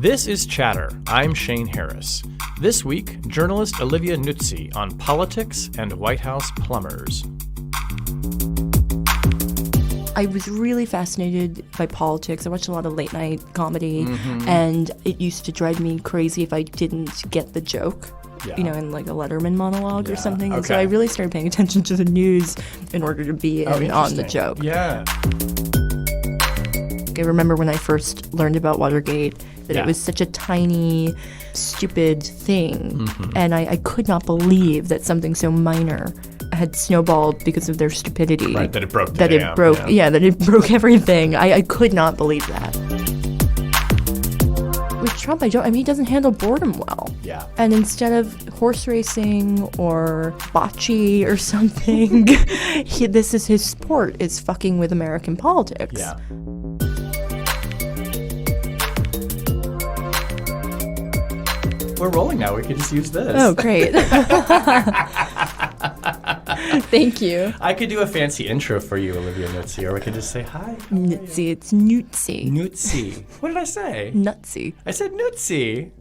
This is Chatter. I'm Shane Harris. This week, journalist Olivia Nuzzi on politics and White House plumbers. I was really fascinated by politics. I watched a lot of late night comedy, and it used to drive me crazy if I didn't get the joke. Yeah. You know, in like a Letterman monologue or something. And so Okay. I really started paying attention to the news in order to be in on the joke. Yeah. I remember when I first learned about Watergate that Yeah. it was such a tiny, stupid thing. And I could not believe that something so minor had snowballed because of their stupidity. Right, that it broke the That dam. it broke, that it broke everything. I could not believe that. With Trump, he doesn't handle boredom well. Yeah. And instead of horse racing or bocce or something, this is his sport, is fucking with American politics. Yeah. We're rolling now. We could just use this. Oh, great. Thank you. I could do a fancy intro for you, Olivia Nuzzi, or we could just say hi. Nutzy. It's Nutzy. Nuzzi. What did I say? Nutsy. I said Nuzzi.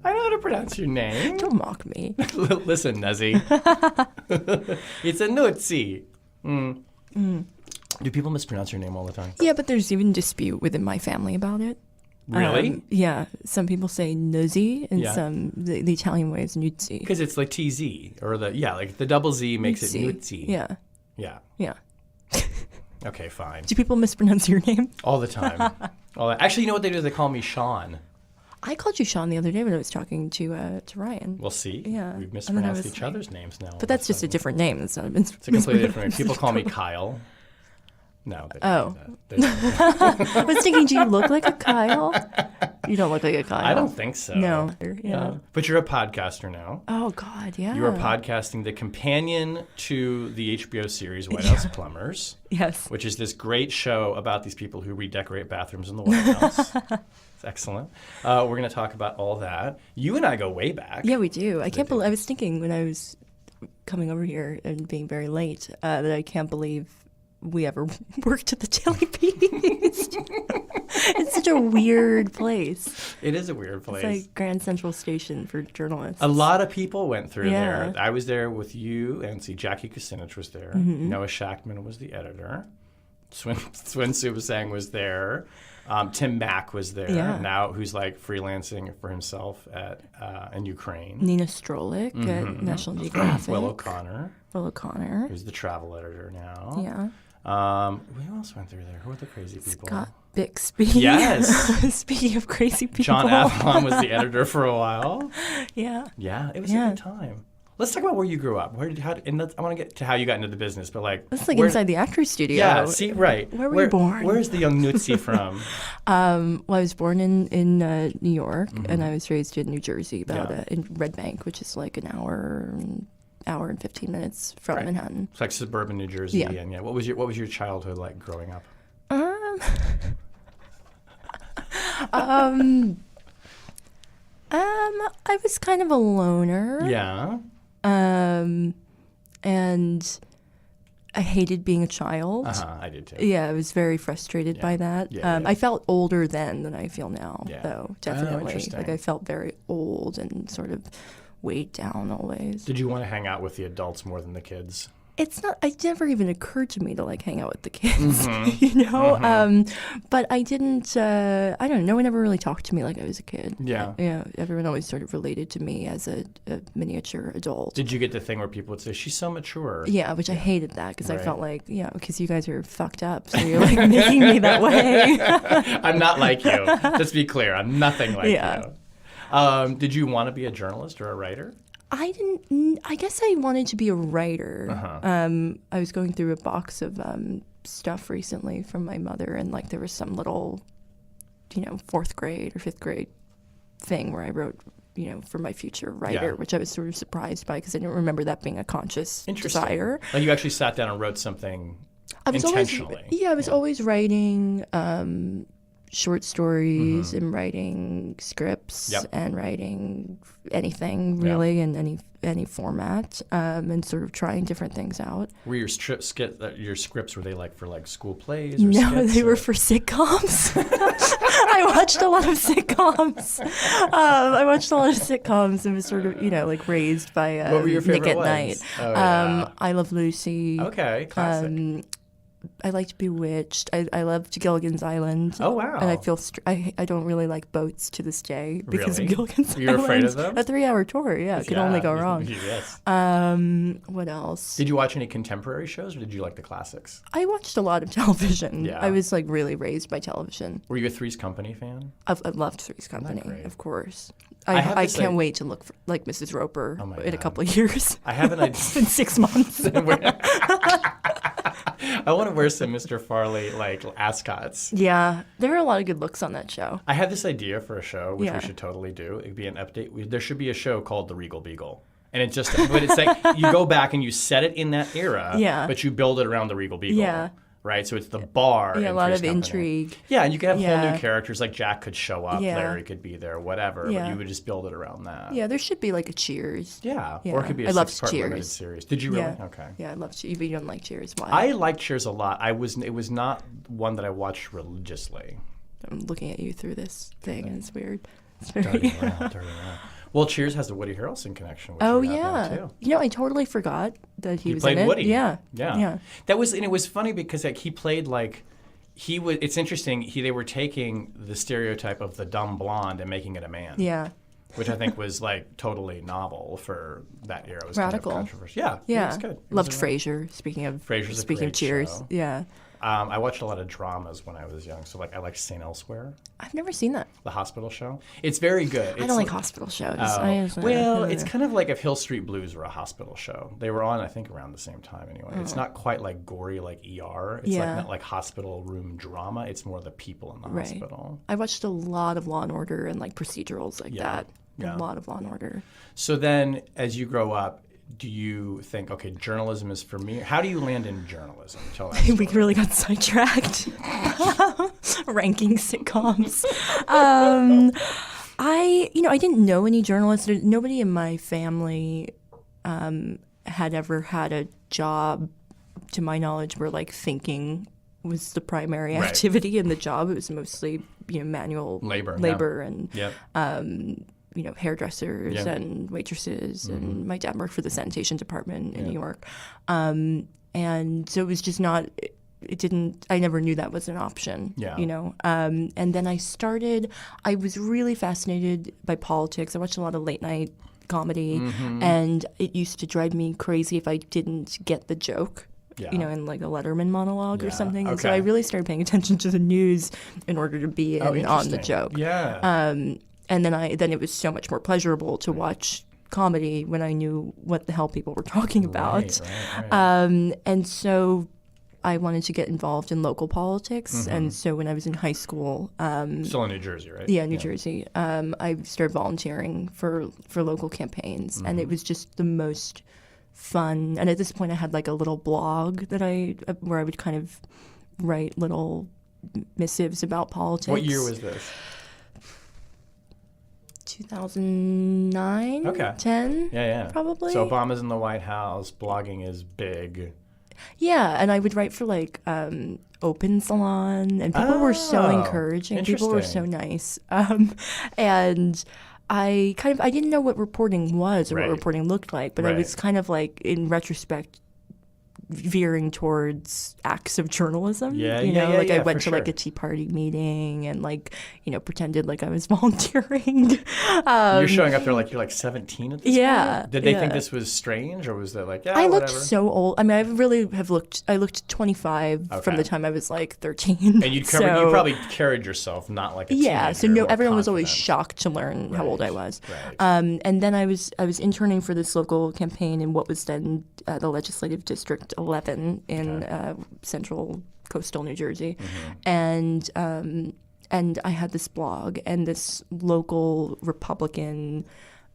I know how to pronounce your name. Don't mock me. Listen, Nuzzi. It's a Nuzzi. Do people mispronounce your name all the time? Yeah, but there's even dispute within my family about it. Really? Yeah. Some people say Nuzzi, and Yeah. some, the Italian way is Nutzi. Because it's like TZ, or like the double Z makes it Nuzzi. Yeah. Yeah. Yeah. Okay, fine. Do people mispronounce your name? All the time. Actually, you know what they do? They call me Sean. I called you Sean the other day when I was talking to Ryan. We'll see. Yeah. We've And then I mispronounced was each other's names now. But that's just a different name. It's not a It's a completely different name. People call me Kyle. No, they don't do that. They don't. I was thinking, do you look like a Kyle? You don't look like a Kyle. I don't think so. No. Yeah. But you're a podcaster now. Oh, God, yeah. You are podcasting the companion to the HBO series White House Plumbers, Yes. which is this great show about these people who redecorate bathrooms in the White House. It's excellent. We're going to talk about all that. You and I go way back. Yeah, we do. I can't believe. I was thinking when I was coming over here and being very late that I can't believe we ever worked at the Daily Beast. It's such a weird place. It is a weird place. It's like Grand Central Station for journalists. A lot of people went through Yeah. there. I was there with you, and Jackie Kucinich was there. Noah Shachtman was the editor. Swin Subasang was there. Tim Mack was there. Yeah. Now, who's like freelancing for himself in Ukraine. Nina Strolik at National Geographic. Will O'Connor, Will O'Connor. who's the travel editor now. Yeah. Who else went through there? Who were the crazy people? Scott Bixby. Yes. Speaking of crazy people. John Avalon was the editor for a while. Yeah. Yeah, it was a Yeah. good time. Let's talk about where you grew up. I want to get to how you got into the business, but like That's like inside the actor's studio. Yeah, see, right. Where were you born? Where's the young Nuzzi from? Well, I was born in New York, and I was raised in New Jersey, in Red Bank, which is like an hour and 15 minutes from Manhattan. It's like suburban New Jersey. Yeah. And what was your childhood like growing up? I was kind of a loner. Yeah. And I hated being a child. I did too. Yeah, I was very frustrated by that. Yeah, I felt older then than I feel now, Yeah. though, definitely. interesting. Like I felt very old and sort of weighed down always. Did you want to hang out with the adults more than the kids? It's not, it never even occurred to me to like hang out with the kids, you know? But I didn't, I don't know, no one ever really talked to me like I was a kid. Yeah. Yeah, everyone always sort of related to me as a miniature adult. Did you get the thing where people would say, she's so mature? Yeah, which I hated that because Right. I felt like, because you guys are fucked up, so you're like making me that way. I'm not like you. Let's be clear. I'm nothing like Yeah. you. Did you want to be a journalist or a writer? I guess I wanted to be a writer. I was going through a box of stuff recently from my mother, and like there was some little, fourth grade or fifth grade thing where I wrote, for my future writer, which I was sort of surprised by because I didn't remember that being a conscious desire. Like you actually sat down and wrote something I was intentionally. I was always writing. short stories and writing scripts Yep. and writing anything really in any format, and sort of trying different things out. Were your scripts, were they like for like school plays or No, skits, they or? were for sitcoms. I watched a lot of sitcoms. And was sort of, like raised by What were your Nick favorite at ones? Night. Oh, yeah. I Love Lucy. Okay, classic. I liked Bewitched. I loved Gilligan's Island. Oh, wow. And I feel I don't really like boats to this day because Really? of Gilligan's You're Island. afraid of them? A 3-hour tour, yeah, could only go wrong. Yes. What else? Did you watch any contemporary shows, or did you like the classics? I watched a lot of television. Yeah. I was like really raised by television. Were you a Three's Company fan? I've loved Three's Company, great? of course. I have I to can't say- wait to look for like Mrs. Roper Oh my in a God. couple of years. I have an idea. In 6 months. I want to wear some Mr. Farley like ascots. Yeah, there are a lot of good looks on that show. I have this idea for a show, which Yeah. we should totally do. It'd be an update. There should be a show called The Regal Beagle. And it's just, but it's like you go back and you set it in that era, Yeah. but you build it around the Regal Beagle. Yeah. Right? So it's the bar. Yeah, a in lot Three's of Company. intrigue. Yeah, and you could have whole Yeah. new characters, like Jack could show up, Yeah. Larry could be there, whatever. But Yeah. you would just build it around that. Yeah, there should be like a Cheers. Yeah. Yeah. Or it could be a I loved 6-part limited Cheers. series. Did you really? Yeah. Okay. Yeah, I love Cheers. But you don't like Cheers. Why? I liked Cheers a lot. It was not one that I watched religiously. I'm looking at you through this thing, and it's weird. It's Dirty very. around, dirty around. Well, Cheers has the Woody Harrelson connection. Which Oh you have now, yeah. too. I totally forgot that he was played in it. Woody. Yeah. Yeah. Yeah. And it was funny because like he played like he was. It's interesting. They were taking the stereotype of the dumb blonde and making it a man. Yeah. Which I think was like totally novel for that era. It was Radical. Kind of controversial. Yeah. Yeah. It was good. It Loved was really- Frasier. Speaking of Frasier's a speaking of great Cheers. show. Yeah. I watched a lot of dramas when I was young. So like I liked St. Elsewhere, I've never seen that. the hospital show. It's very good. I don't like hospital shows. Well, it's kind of like if Hill Street Blues were a hospital show. They were on, I think, around the same time anyway. It's not quite like gory like ER. It's like Yeah. not like hospital room drama. It's more the people in the Right. hospital. I watched a lot of Law and Order and like procedurals like Yeah. that. Yeah. A lot of Law and Order. So then, as you grow up, do you think, okay, journalism is for me? How do you land in journalism? Tell that We story. really got sidetracked. Ranking sitcoms. I didn't know any journalists. Nobody in my family had ever had a job, to my knowledge, where like thinking was the primary Right. activity in the job. It was mostly manual Labor, and Yep. hairdressers Yeah. and waitresses, and my dad worked for the sanitation department in New York, and so it was just not. It didn't. I never knew that was an option. Yeah. And then I was really fascinated by politics. I watched a lot of late night comedy, and it used to drive me crazy if I didn't get the joke. Yeah. In like a Letterman monologue or Yeah, something. And so okay. I really started paying attention to the news in order to be in on the interesting. joke. Yeah. And then it was so much more pleasurable to watch comedy when I knew what the hell people were talking about. Right. And so I wanted to get involved in local politics. And so when I was in high school, Still in New Jersey, right? New Jersey, I started volunteering for local campaigns, and it was just the most fun. And at this point, I had like a little blog where I would kind of write little missives about politics. What year was this? 2009, Okay. 10, Yeah. probably. So Obama's in the White House. Blogging is big. Yeah, and I would write for like Open Salon, and people were so Oh, encouraging. People were so interesting. nice, and I didn't know what reporting was or Right. what reporting looked like, but I Right. was kind of like in retrospect veering towards acts of journalism. Yeah, I yeah, went for to like sure. a Tea Party meeting and like pretended like I was volunteering. You're showing up there like you're like 17 at this Yeah, point? Did they think yeah. this was strange, or was that like, yeah, I looked whatever? so old. I mean, I looked 25 from Okay. the time I was like 13. And you So- probably carried yourself not like a Yeah, so teenager, more everyone was always confident. shocked to learn how old I Right, was. right. And then I was interning for this local campaign in what was then the Legislative District 11 in central coastal New Jersey, Mm-hmm. and I had this blog, and this local Republican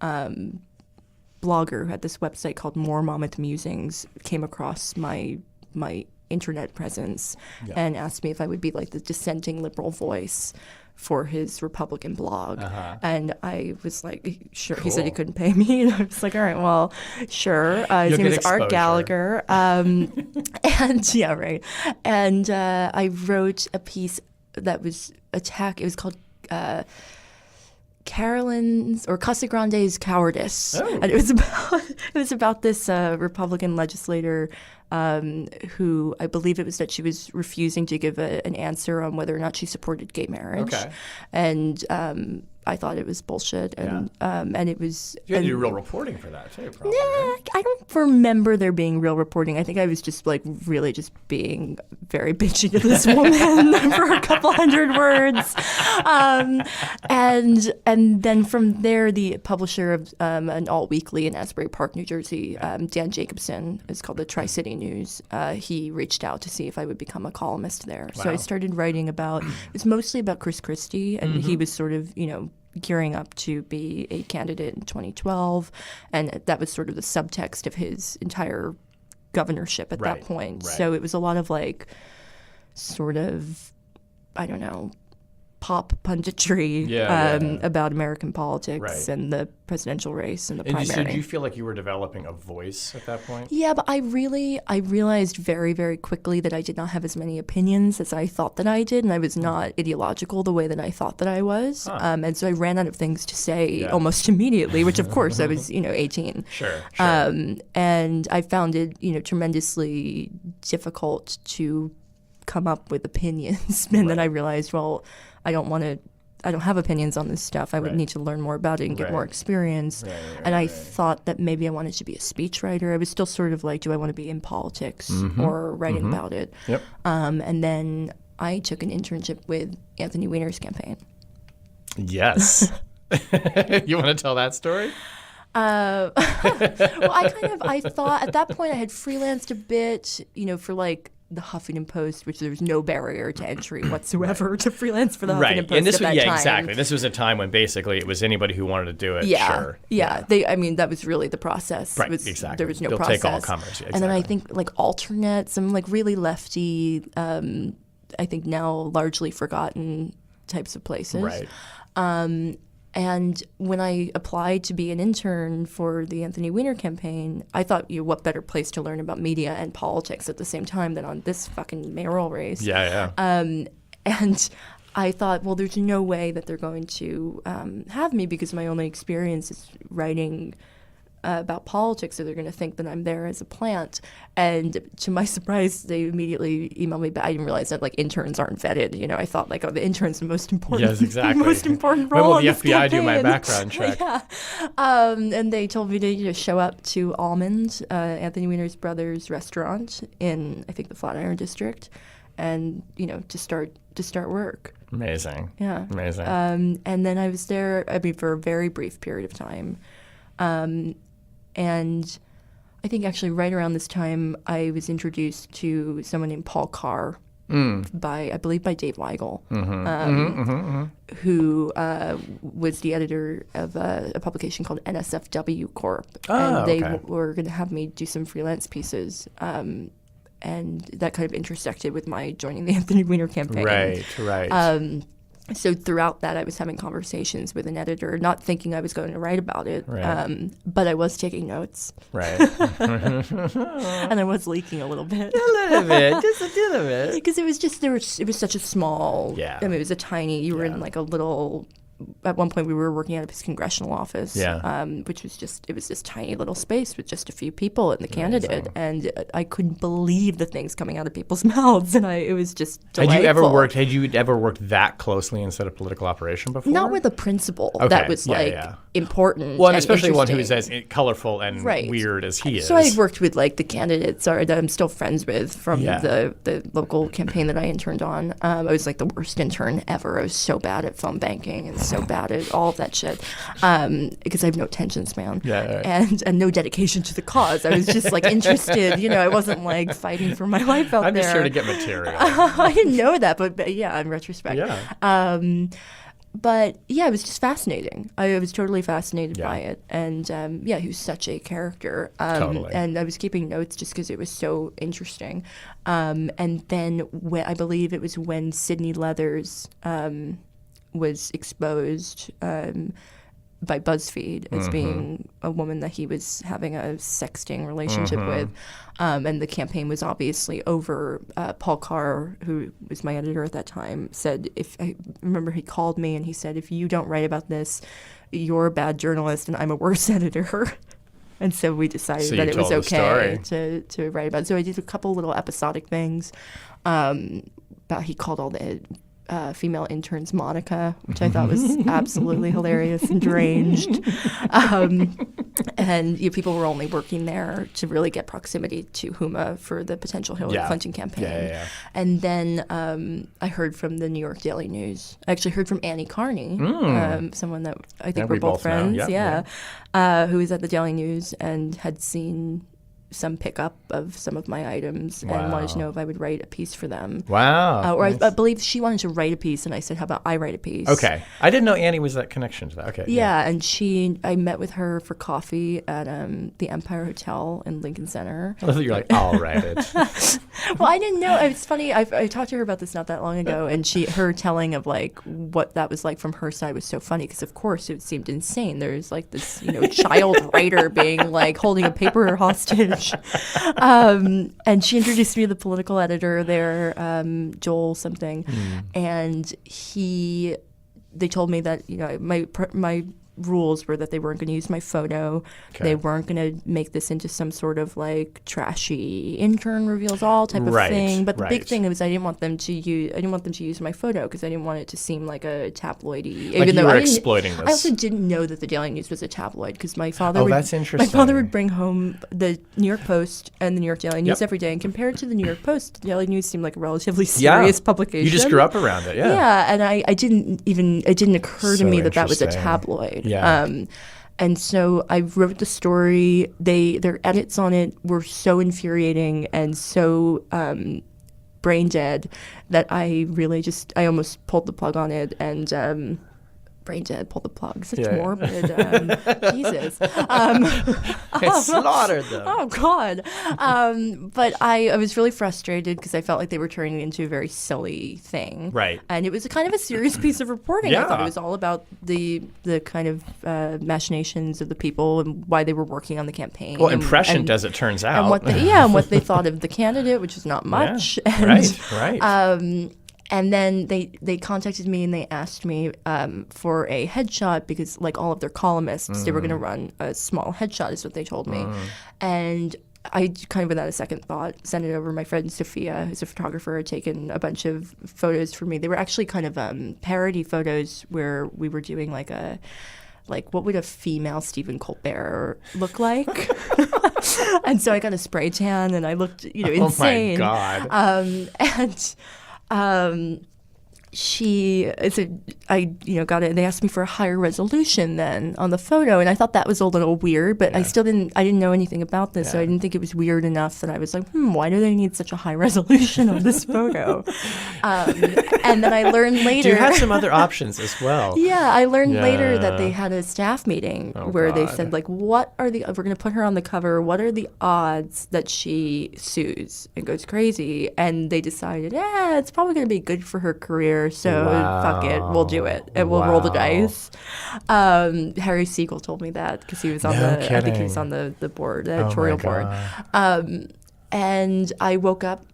blogger who had this website called More Monmouth Musings came across my internet presence and asked me if I would be like the dissenting liberal voice for his Republican blog. And I was like, sure. He said he couldn't pay me. And I was like, all right, well, sure. His name is Art Gallagher. And yeah, right. And I wrote a piece that was it was called Carolyn's or Casa Grande's Cowardice. And it was about this Republican legislator who, I believe it was that she was refusing to give an answer on whether or not she supported gay marriage. And I thought it was bullshit. And it was... You had to do real reporting for that, too, probably. I don't remember there being real reporting. I think I was just, like, really just being very bitchy to this woman for a couple hundred words. And then from there, the publisher of an alt-weekly in Asbury Park, New Jersey, Dan Jacobson, is called the Tri-City News. He reached out to see if I would become a columnist there. So I started writing about... It's mostly about Chris Christie, and he was sort of, gearing up to be a candidate in 2012, and that was sort of the subtext of his entire governorship at that point. So it was a lot of like sort of, I don't know, pop punditry about American politics and the presidential race and the primary. So did you feel like you were developing a voice at that point? Yeah, but I realized very, very quickly that I did not have as many opinions as I thought that I did, and I was not ideological the way that I thought that I was. And so I ran out of things to say almost immediately, which of course I was, 18. Sure. And I found it, tremendously difficult to come up with opinions. And then I realized, well, I don't have opinions on this stuff. I would need to learn more about it and get more experience. And I thought that maybe I wanted to be a speechwriter. I was still sort of like, do I want to be in politics or writing about it? And then I took an internship with Anthony Weiner's campaign. Yes. You want to tell that story? Well, I thought at that point I had freelanced a bit, for like the Huffington Post, which there was no barrier to entry whatsoever to freelance for the Huffington Post and this at that time. Exactly. This was a time when basically it was anybody who wanted to do it. That was really the process. Exactly. There was no They'll process. take all comers. Exactly. And then I think like alternate, some like really lefty, I think now largely forgotten types of places. And when I applied to be an intern for the Anthony Weiner campaign, I thought, what better place to learn about media and politics at the same time than on this fucking mayoral race. And I thought, well, there's no way that they're going to have me because my only experience is writing about politics, so they're going to think that I'm there as a plant. And to my surprise, they immediately emailed me back. I didn't realize that like interns aren't vetted. I thought like, the intern's the most important. Yes, exactly. Most important role. When will the FBI do my background check? And they told me to show up to Almond, Anthony Weiner's brother's restaurant in I think the Flatiron District, and to start work. Amazing. Yeah. Amazing. And then I was there. For a very brief period of time. And I think actually right around this time, I was introduced to someone named Paul Carr I believe by Dave Weigel, who was the editor of a publication called NSFW Corp. And they were going to have me do some freelance pieces. And that kind of intersected with my joining the Anthony Weiner campaign. Right. So throughout that, I was having conversations with an editor, not thinking I was going to write about it, but I was taking notes. And I was leaking a little bit. A little bit, just a little bit. Because it was just, it was such a small, it was a tiny, you were in like a little, at one point we were working out of his congressional office, which was just, it was this tiny little space with just a few people and the candidate. And I couldn't believe the things coming out of people's mouths. And it was just delightful. Had you ever worked that closely inside of political operation before? Not with a principal that was important. Well, and especially one who is as colorful and weird as he is. So I had worked with like the candidates that I'm still friends with from the local campaign that I interned on. I was like the worst intern ever. I was so bad at phone banking and so bad at all of that shit because I have no attention span and no dedication to the cause. I was just like interested, I wasn't like fighting for my life out there. I'm just here to get material. I didn't know that, but yeah, in retrospect. But yeah, it was just fascinating. I was totally fascinated Yeah. by it, and he was such a character. Totally. And I was keeping notes just because it was so interesting. And then I believe it was when Sydney Leathers was exposed by BuzzFeed as being a woman that he was having a sexting relationship with. And the campaign was obviously over. Paul Carr, who was my editor at that time, said, I remember he called me and he said, if you don't write about this, you're a bad journalist and I'm a worse editor. And so we decided that it was okay to write about it. So I did a couple little episodic things. He called all the female interns Monica, which I thought was absolutely hilarious and deranged. And people were only working there to really get proximity to Huma for the potential Hillary Clinton campaign. Yeah. And then I heard from the New York Daily News. I actually heard from Annie Carney, someone that I think we're both friends, who was at the Daily News and had seen some pickup of some of my items and wanted to know if I would write a piece for them. Wow. Nice. I believe she wanted to write a piece, and I said, how about I write a piece? Okay. I didn't know Annie was that connection to that. Okay. Yeah, and I met with her for coffee at the Empire Hotel in Lincoln Center. I love that you're like, I'll write it. Well, I didn't know. It's funny. I talked to her about this not that long ago, and her telling of like what that was like from her side was so funny because, of course, it seemed insane. There's like this, child writer being like holding a paper hostage. And she introduced me to the political editor there, Joel something, and they told me that my rules were that they weren't going to use my photo. Okay. They weren't going to make this into some sort of like trashy intern reveals all type of thing. But the big thing was I didn't want them to use my photo because I didn't want it to seem like a tabloidy. Like even though you were exploiting this. I also didn't know that the Daily News was a tabloid because my father. That's interesting. My father would bring home the New York Post and the New York Daily News every day, and compared to the New York Post, the Daily News seemed like a relatively serious publication. You just grew up around it, Yeah, and it didn't occur to me that was a tabloid. Yeah. And so I wrote the story. Their edits on it were so infuriating and so brain dead that I really I almost pulled the plug on it and brain dead, pull the plug. Such morbid. Jesus. I slaughtered them. Oh, God. But I was really frustrated because I felt like they were turning it into a very silly thing. Right. And it was a kind of a serious piece of reporting. I thought it was all about the kind of machinations of the people and why they were working on the campaign. Well, impression, as it turns out. And what they thought of the candidate, which is not much. Yeah. Right. And then they contacted me and they asked me for a headshot because, like all of their columnists, they were going to run a small headshot is what they told me. And I kind of, without a second thought, sent it over. My friend Sophia, who's a photographer, had taken a bunch of photos for me. They were actually kind of parody photos where we were doing like what would a female Stephen Colbert look like? And so I got a spray tan and I looked, insane. Oh, my God. They asked me for a higher resolution then on the photo, and I thought that was a little weird, but I didn't know anything about this, so I didn't think it was weird enough that I was like, why do they need such a high resolution on this photo? And then I learned later. You had some other options as well. Yeah, I learned later that they had a staff meeting where they said, like, we're going to put her on the cover. What are the odds that she sues and goes crazy? And they decided, it's probably going to be good for her career. So fuck it, we'll do it, and we'll roll the dice. Harry Siegel told me that because he was on I think he was on the board, the editorial board. And I woke up,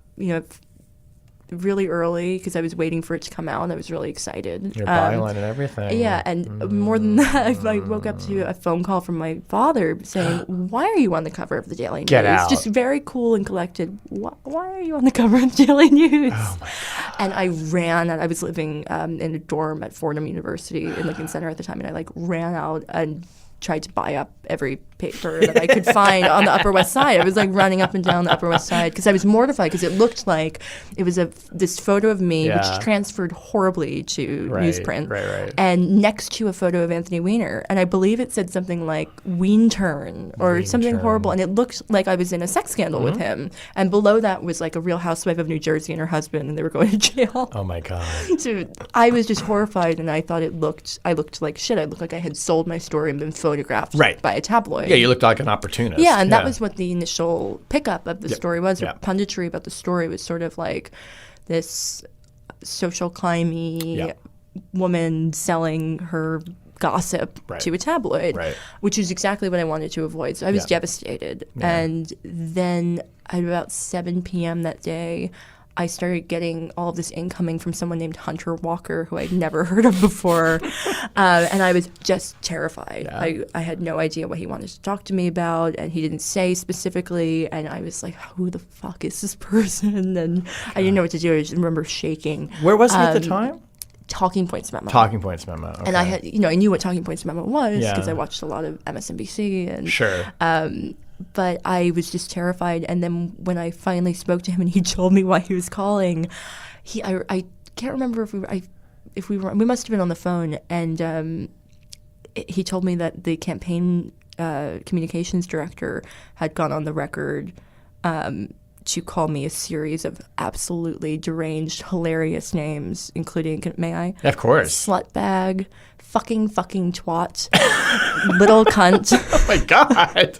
really early because I was waiting for it to come out and I was really excited. Your byline and everything. Yeah, and more than that, I woke up to a phone call from my father saying, why are you on the cover of the Daily News? Get out. Just very cool and collected. Why are you on the cover of the Daily News? Oh, my God. And I ran, I was living in a dorm at Fordham University in Lincoln Center at the time, and I ran out and tried to buy up every paper that I could find on the Upper West Side. I was like running up and down the Upper West Side because I was mortified because it looked like it was this photo of me, which transferred horribly to newsprint, and next to a photo of Anthony Weiner. And I believe it said something like Ween Turn or something horrible. And it looked like I was in a sex scandal with him. And below that was like a Real Housewife of New Jersey and her husband, and they were going to jail. Oh my God. So I was just horrified, and I thought I looked like shit. I looked like I had sold my story and been photographed by a tabloid. Yeah, you looked like an opportunist. Yeah, and that was what the initial pickup of the story was. Or punditry about the story was sort of like this social climby woman selling her gossip to a tabloid, which is exactly what I wanted to avoid. So I was devastated. And then at about 7 p.m. that day, I started getting all of this incoming from someone named Hunter Walker, who I'd never heard of before. And I was just terrified. I had no idea what he wanted to talk to me about, and he didn't say specifically. And I was like, who the fuck is this person? And I didn't know what to do. I just remember shaking. Where was he at the time? Talking Points Memo. Talking Points Memo. Okay. And I had, I knew what Talking Points Memo was because I watched a lot of MSNBC. And, but I was just terrified. And then when I finally spoke to him and he told me why he was calling, I can't remember if we must have been on the phone. And he told me that the campaign communications director had gone on the record to call me a series of absolutely deranged, hilarious names, including, may I? Of course. Slutbag, fucking twat, little cunt. Oh my God.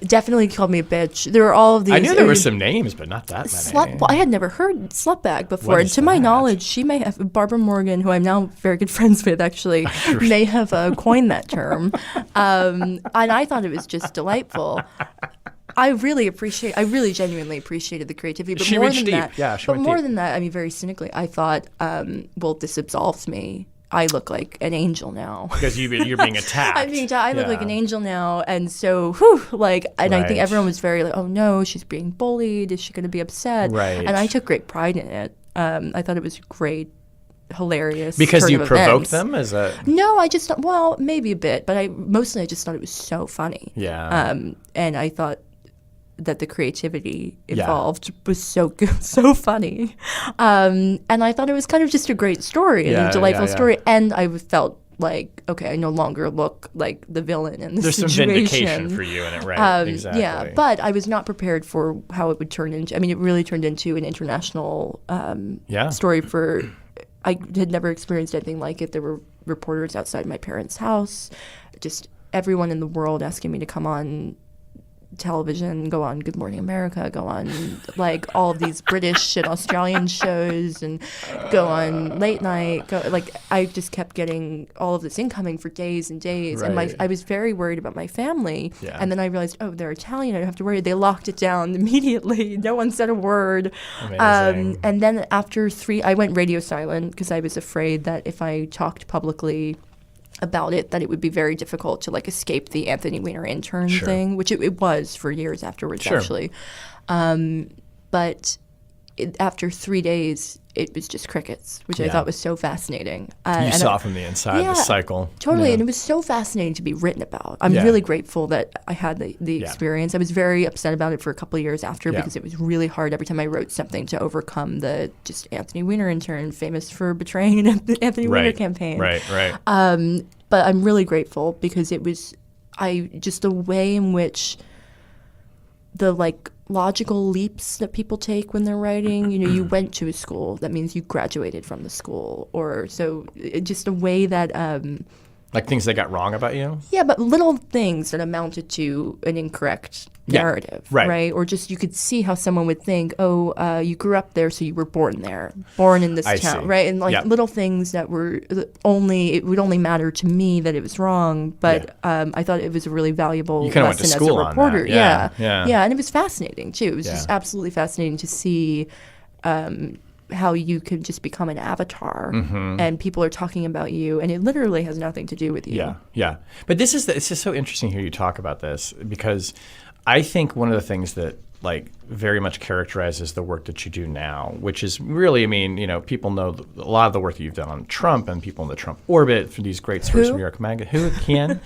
Definitely called me a bitch. There were all of these. I knew there were some names, but not that many. Well, I had never heard slutbag before. And to my knowledge, she may have, Barbara Morgan, who I'm now very good friends with, actually, may have coined that term. And I thought it was just delightful. I really genuinely appreciated the creativity. But she more reached than deep. that, Yeah, she but went more deep. than that, I mean, very cynically, I thought, well, this absolves me. I look like an angel now. Because you're being attacked. I look like an angel now, and so, I think everyone was very like, oh no, she's being bullied. Is she going to be upset? Right. And I took great pride in it. I thought it was great. Hilarious because you provoked events. them as a no I just well maybe a bit, but I just thought it was so funny. And I thought that the creativity involved was so good, so funny, and I thought it was kind of just a great story and a delightful story, and I felt like, okay, I no longer look like the villain in this situation. There's some vindication for you in it, right? Exactly. Yeah, but I was not prepared for how it would turn into. I mean, it really turned into an international story for. I had never experienced anything like it. There were reporters outside my parents' house, just everyone in the world asking me to come on television, go on Good Morning America, go on like all of these British and Australian shows, and go on late night. I just kept getting all of this incoming for days and days, and I was very worried about my family. And then I realized, oh, they're Italian. I don't have to worry. They locked it down immediately. No one said a word. Amazing. And then after I went radio silent because I was afraid that if I talked publicly about it, that it would be very difficult to escape the Anthony Weiner intern thing, which it was for years afterwards, actually. But after 3 days, it was just crickets, which I thought was so fascinating. You saw from the inside the cycle. Totally, and it was so fascinating to be written about. I'm really grateful that I had the experience. I was very upset about it for a couple of years after because it was really hard every time I wrote something to overcome the just Anthony Weiner intern, famous for betraying an Anthony Weiner campaign. Right. But I'm really grateful because it was just the way in which the logical leaps that people take when they're writing. You went to a school, that means you graduated from the school, or so just a way that things that got wrong about you? Yeah, but little things that amounted to an incorrect narrative, right? Or just you could see how someone would think, oh, you grew up there, so you were born there, born in this town, right? And little things that were it would only matter to me that it was wrong, but I thought it was a really valuable lesson as a reporter. Yeah, and it was fascinating too. It was just absolutely fascinating to see how you could just become an avatar and people are talking about you and it literally has nothing to do with you. But it's just so interesting to hear you talk about this, because I think one of the things that like very much characterizes the work that you do now, which is really, I mean, people know a lot of the work that you've done on Trump and people in the Trump orbit for these great stories from New York Magazine. Who can?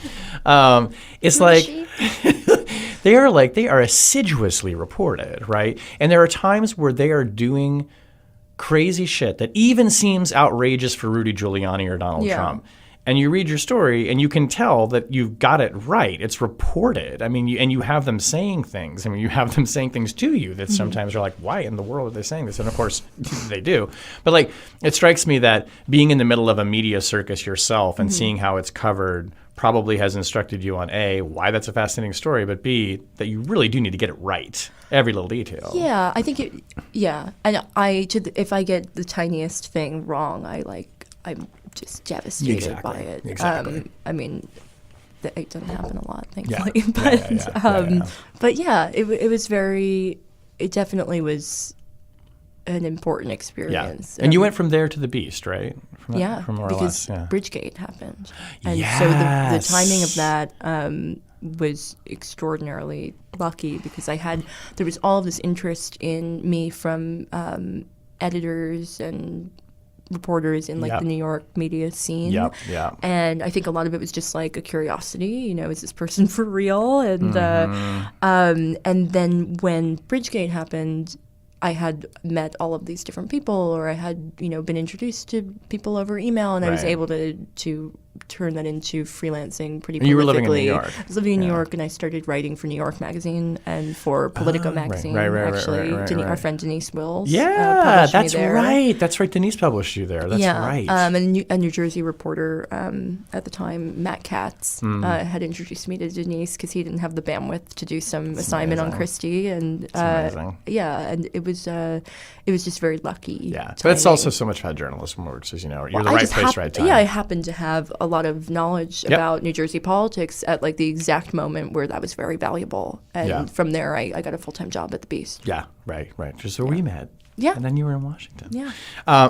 It's Who like is they are assiduously reported, right? And there are times where they are doing crazy shit that even seems outrageous for Rudy Giuliani or Donald Trump. And you read your story, and you can tell that you've got it right. It's reported. I mean, you have them saying things. I mean, you have them saying things to you that sometimes are like, why in the world are they saying this? And, of course, they do. But, like, it strikes me that being in the middle of a media circus yourself and seeing how it's covered probably has instructed you on, A, why that's a fascinating story, but, B, that you really do need to get it right, every little detail. Yeah, I think And if I get the tiniest thing wrong, I'm just devastated by it. Exactly. I mean, it doesn't happen a lot, thankfully. But it definitely was an important experience. And you went from there to the Beast, right? From more because or less, Bridgegate happened. And so the timing of that was extraordinarily lucky because there was all of this interest in me from editors and reporters in the New York media scene. And I think a lot of it was just like a curiosity, is this person for real? And and then when Bridgegate happened, I had met all of these different people, or I had, been introduced to people over email, and I was able to turn that into freelancing pretty prolifically. You were living in New York. I was living in New York, and I started writing for New York Magazine and for Politico Magazine. Our friend Denise Wills. Yeah, that's right. That's right. Denise published you there. That's right. And a New Jersey reporter at the time, Matt Katz, had introduced me to Denise because he didn't have the bandwidth to do some assignment on Christie, and and it was just very lucky. Yeah, timing. But it's also so much how journalism works, as you know. You're the right place, right time. Yeah, I happened to have a lot of knowledge about New Jersey politics at the exact moment where that was very valuable. And from there, I got a full-time job at the Beast. Yeah, right. Just so we met. Yeah. And then you were in Washington. Yeah.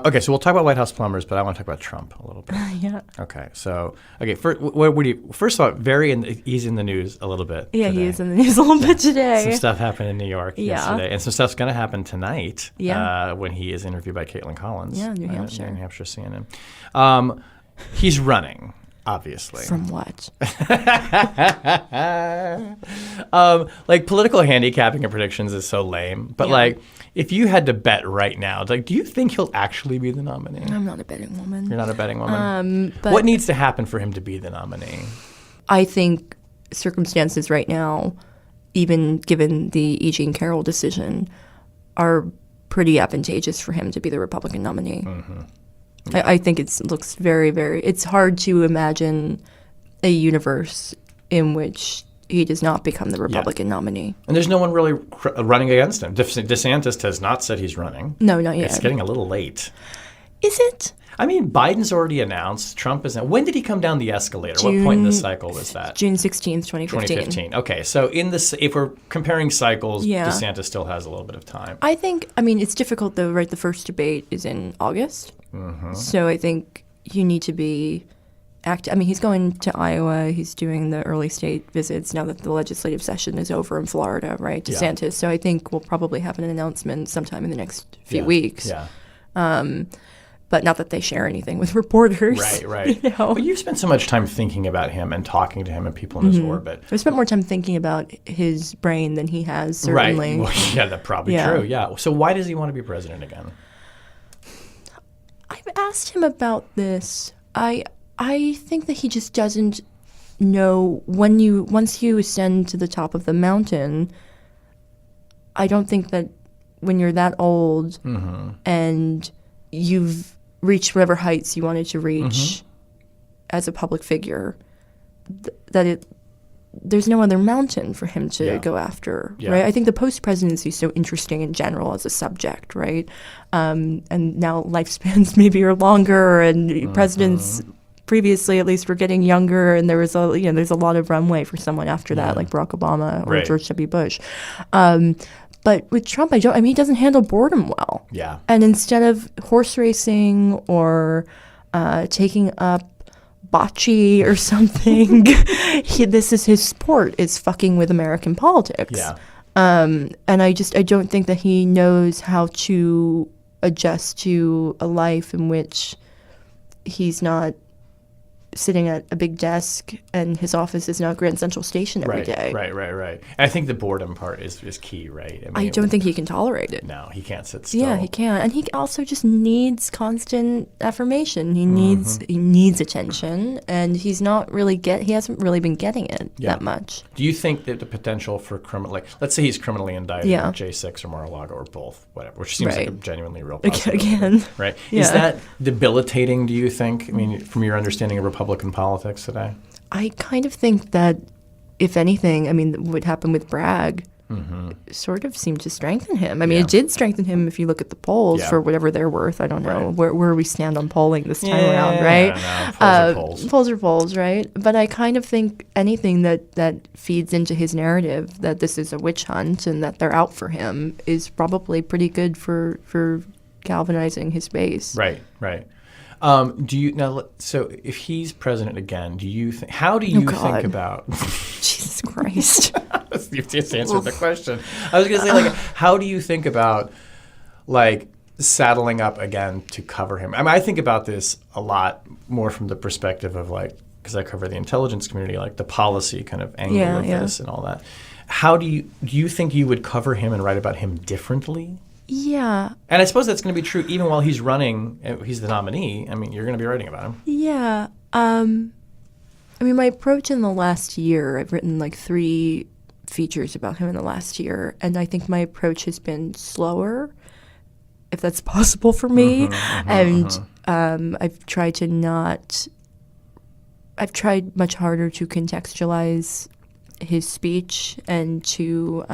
Okay, so we'll talk about White House Plumbers, but I want to talk about Trump a little bit. Okay, so, first of all, he's in the news a little bit today. He is in the news a little bit today. Some stuff happened in New York yesterday, and some stuff's going to happen tonight when he is interviewed by Caitlin Collins. New Hampshire. New Hampshire CNN. He's running. Obviously. From what? Political handicapping and predictions is so lame. But if you had to bet right now, do you think he'll actually be the nominee? I'm not a betting woman. You're not a betting woman? But what needs to happen for him to be the nominee? I think circumstances right now, even given the E. Jean Carroll decision, are pretty advantageous for him to be the Republican nominee. Mm-hmm. Yeah. I think it looks very, very... It's hard to imagine a universe in which he does not become the Republican nominee. And there's no one really running against him. DeSantis has not said he's running. No, not yet. It's getting a little late. Is it? I mean, Biden's already announced. Trump isn't. When did he come down the escalator? What point in the cycle was that? June 16th, 2015. Okay, so if we're comparing cycles, DeSantis still has a little bit of time. It's difficult though, right? The first debate is in August. Mm-hmm. So I think you need to be active. I mean, he's going to Iowa. He's doing the early state visits now that the legislative session is over in Florida, right? DeSantis. Yeah. So I think we'll probably have an announcement sometime in the next few weeks. Yeah. But not that they share anything with reporters. Right. But you've spent so much time thinking about him and talking to him and people in his orbit. I've spent more time thinking about his brain than he has, certainly. Right. Well, that's probably true, yeah. So why does he want to be president again? I've asked him about this. I think that he just doesn't know once you ascend to the top of the mountain, I don't think that when you're that old and you've reached whatever heights you wanted to reach as a public figure, there's no other mountain for him to go after, right? I think the post-presidency is so interesting in general as a subject, right? And now lifespans maybe are longer, and presidents previously at least were getting younger, and there's a lot of runway for someone after that, like Barack Obama or George W. Bush. But with Trump, he doesn't handle boredom well. Yeah. And instead of horse racing or taking up bocce or something, this is his sport, is fucking with American politics. Yeah. And I don't think that he knows how to adjust to a life in which he's not sitting at a big desk and his office is now Grand Central Station every day. Right. And I think the boredom part is key, right? I don't think he can tolerate it. No, he can't sit still. Yeah, he can't. And he also just needs constant affirmation. He needs attention, and he hasn't really been getting it that much. Do you think that the potential for criminal, like, let's say he's criminally indicted in J6 or Mar-a-Lago or both, whatever, which seems like a genuinely real possibility. Again. Right? Yeah. Is that debilitating, do you think? I mean, from your understanding of Republican politics today? I kind of think that, if anything, I mean, what happened with Bragg sort of seemed to strengthen him. I mean, it did strengthen him if you look at the polls for whatever they're worth. I don't know where we stand on polling this time around, right? Polls are polls. Polls are polls, right? But I kind of think anything that feeds into his narrative that this is a witch hunt and that they're out for him is probably pretty good for galvanizing his base. Right. Do you now? So, if he's president again, how do you think about? Jesus Christ! You just answered the question. I was going to say, like, how do you think about, like, saddling up again to cover him? I mean, I think about this a lot more from the perspective of, like, because I cover the intelligence community, like the policy kind of angle of this and all that. How do you think you would cover him and write about him differently? Yeah. And I suppose that's going to be true even while he's running. He's the nominee. I mean, you're going to be writing about him. Yeah. I mean, my approach in the last year, I've written like 3 features about him in the last year, and I think my approach has been slower, if that's possible for me. I've tried much harder to contextualize his speech and to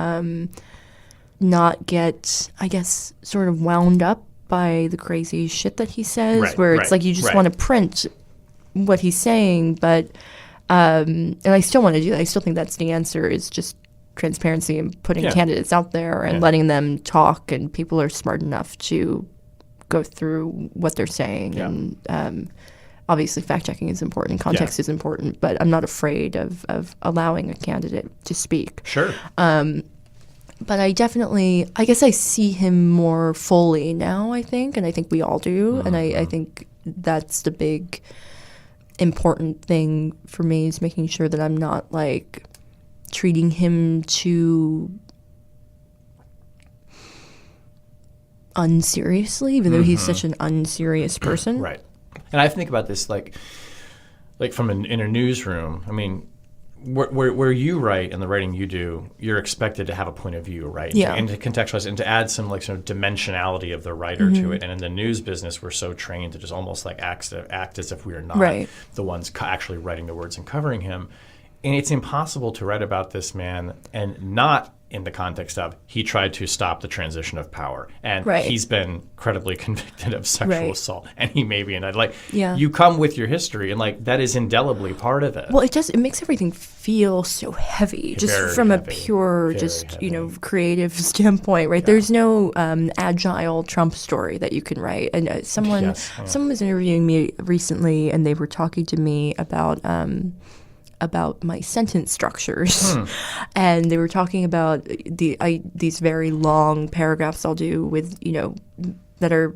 not get, I guess, sort of wound up by the crazy shit that he says, it's like you just want to print what he's saying, but and I still want to do that. I still think that's the answer, is just transparency and putting candidates out there and letting them talk, and people are smart enough to go through what they're saying. And obviously fact-checking is important, context is important, but I'm not afraid of allowing a candidate to speak. Sure. But I guess I see him more fully now, I think, and I think we all do. And I think that's the big important thing for me, is making sure that I'm not, like, treating him too unseriously, even though he's such an unserious person. Right. And I think about this like from in a newsroom. I mean, where you write and the writing you do, you're expected to have a point of view, right? Yeah. And to contextualize and to add some, like, sort of dimensionality of the writer to it. And in the news business, we're so trained to just almost like act as if we are not the ones actually writing the words and covering him. And it's impossible to write about this man and not in the context of he tried to stop the transition of power, and he's been credibly convicted of sexual assault, and he may be indicted. Like, you come with your history, and, like, that is indelibly part of it. Well, it makes everything feel so heavy, just from a pure, creative standpoint, right? There's no agile Trump story that you can write. And someone was interviewing me recently, and they were talking to me about my sentence structures. And they were talking about these very long paragraphs I'll do with, that are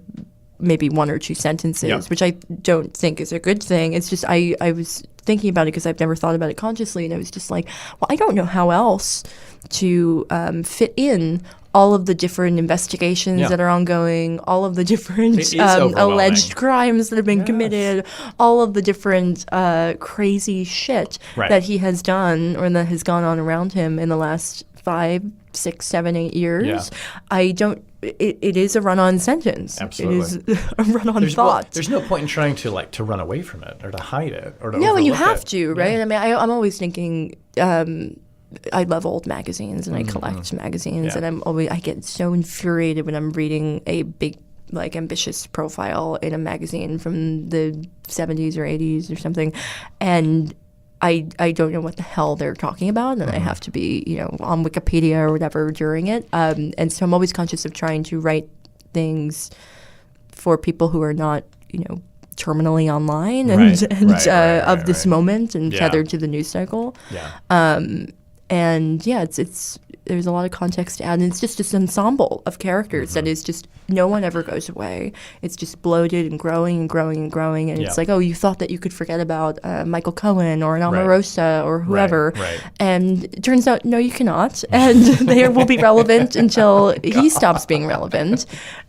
maybe 1 or 2 sentences, which I don't think is a good thing. It's just I was thinking about it because I've never thought about it consciously, and I was just like, well, I don't know how else to fit in all of the different investigations that are ongoing, all of the different alleged crimes that have been committed, all of the different crazy shit that he has done or that has gone on around him in the last 5, 6, 7, 8 years. It is a run-on sentence. Absolutely. It is a run-on thought. Well, there's no point in trying to run away from it or to hide it or to No, and you have it. to, right? Yeah. I mean, I'm always thinking. I love old magazines and I collect magazines, and I get so infuriated when I'm reading a big, like, ambitious profile in a magazine from the 70s or 80s or something, and I don't know what the hell they're talking about, and I have to be on Wikipedia or whatever during it, and so I'm always conscious of trying to write things for people who are not terminally online and of this moment and tethered to the news cycle. And yeah, it's there's a lot of context to add, and it's just this ensemble of characters that is just, no one ever goes away. It's just bloated and growing and growing and growing, and it's like, oh, you thought that you could forget about Michael Cohen or an Omarosa or whoever, and it turns out, no, you cannot, and they will be relevant until he stops being relevant.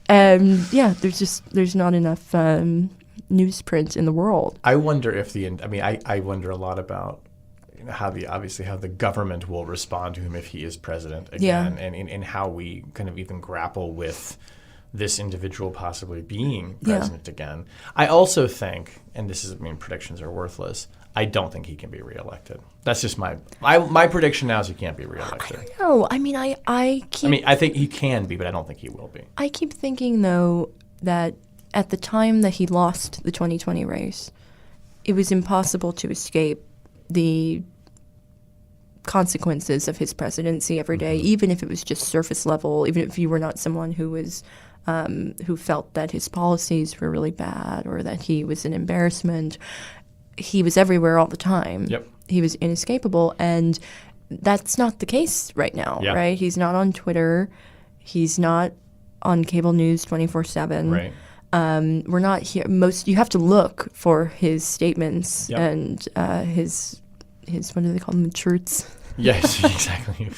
And yeah, there's not enough newsprint in the world. I wonder if I wonder a lot about how the government will respond to him if he is president again, and how we kind of even grapple with this individual possibly being president again. I also think, and predictions are worthless, I don't think he can be reelected. That's just my prediction now is he can't be reelected. I don't know. I think he can be, but I don't think he will be. I keep thinking, though, that at the time that he lost the 2020 race, it was impossible to escape the consequences of his presidency every day, even if it was just surface level, even if you were not someone who was who felt that his policies were really bad or that he was an embarrassment. He was everywhere all the time. Yep. He was inescapable, and that's not the case right now, right? He's not on Twitter. He's not on cable news 24/7. Right. We're not here. You have to look for his statements and his what do they call them? Truths. Yes, exactly.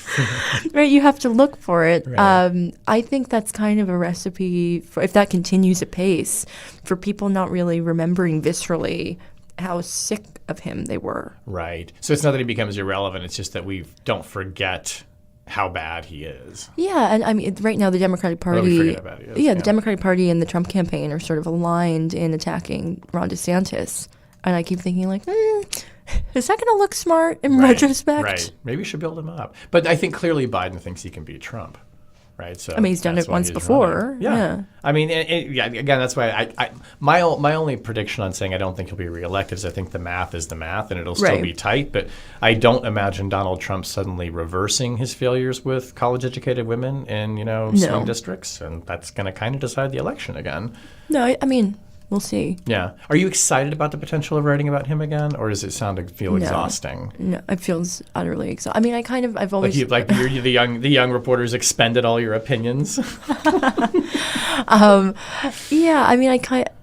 Right, you have to look for it. Right. I think that's kind of a recipe for, if that continues apace, for people not really remembering viscerally how sick of him they were. Right. So it's not that he becomes irrelevant. It's just that we don't forget how bad he is. Yeah, and right now the Democratic Party, we forget how bad he is. Yeah, the Democratic Party and the Trump campaign are sort of aligned in attacking Ron DeSantis, and I keep thinking like, is that going to look smart in retrospect? Right. Maybe we should build him up. But I think clearly Biden thinks he can beat Trump. Right. So he's done it once before. Yeah. Again, that's why my only prediction on saying I don't think he'll be reelected is I think the math is the math and it'll still be tight. But I don't imagine Donald Trump suddenly reversing his failures with college-educated women in swing districts, and that's going to kind of decide the election again. No, we'll see. Yeah. Are you excited about the potential of writing about him again, or does it feel exhausting? No, it feels utterly exhausting. I've always you're the young reporters expended all your opinions. Yeah.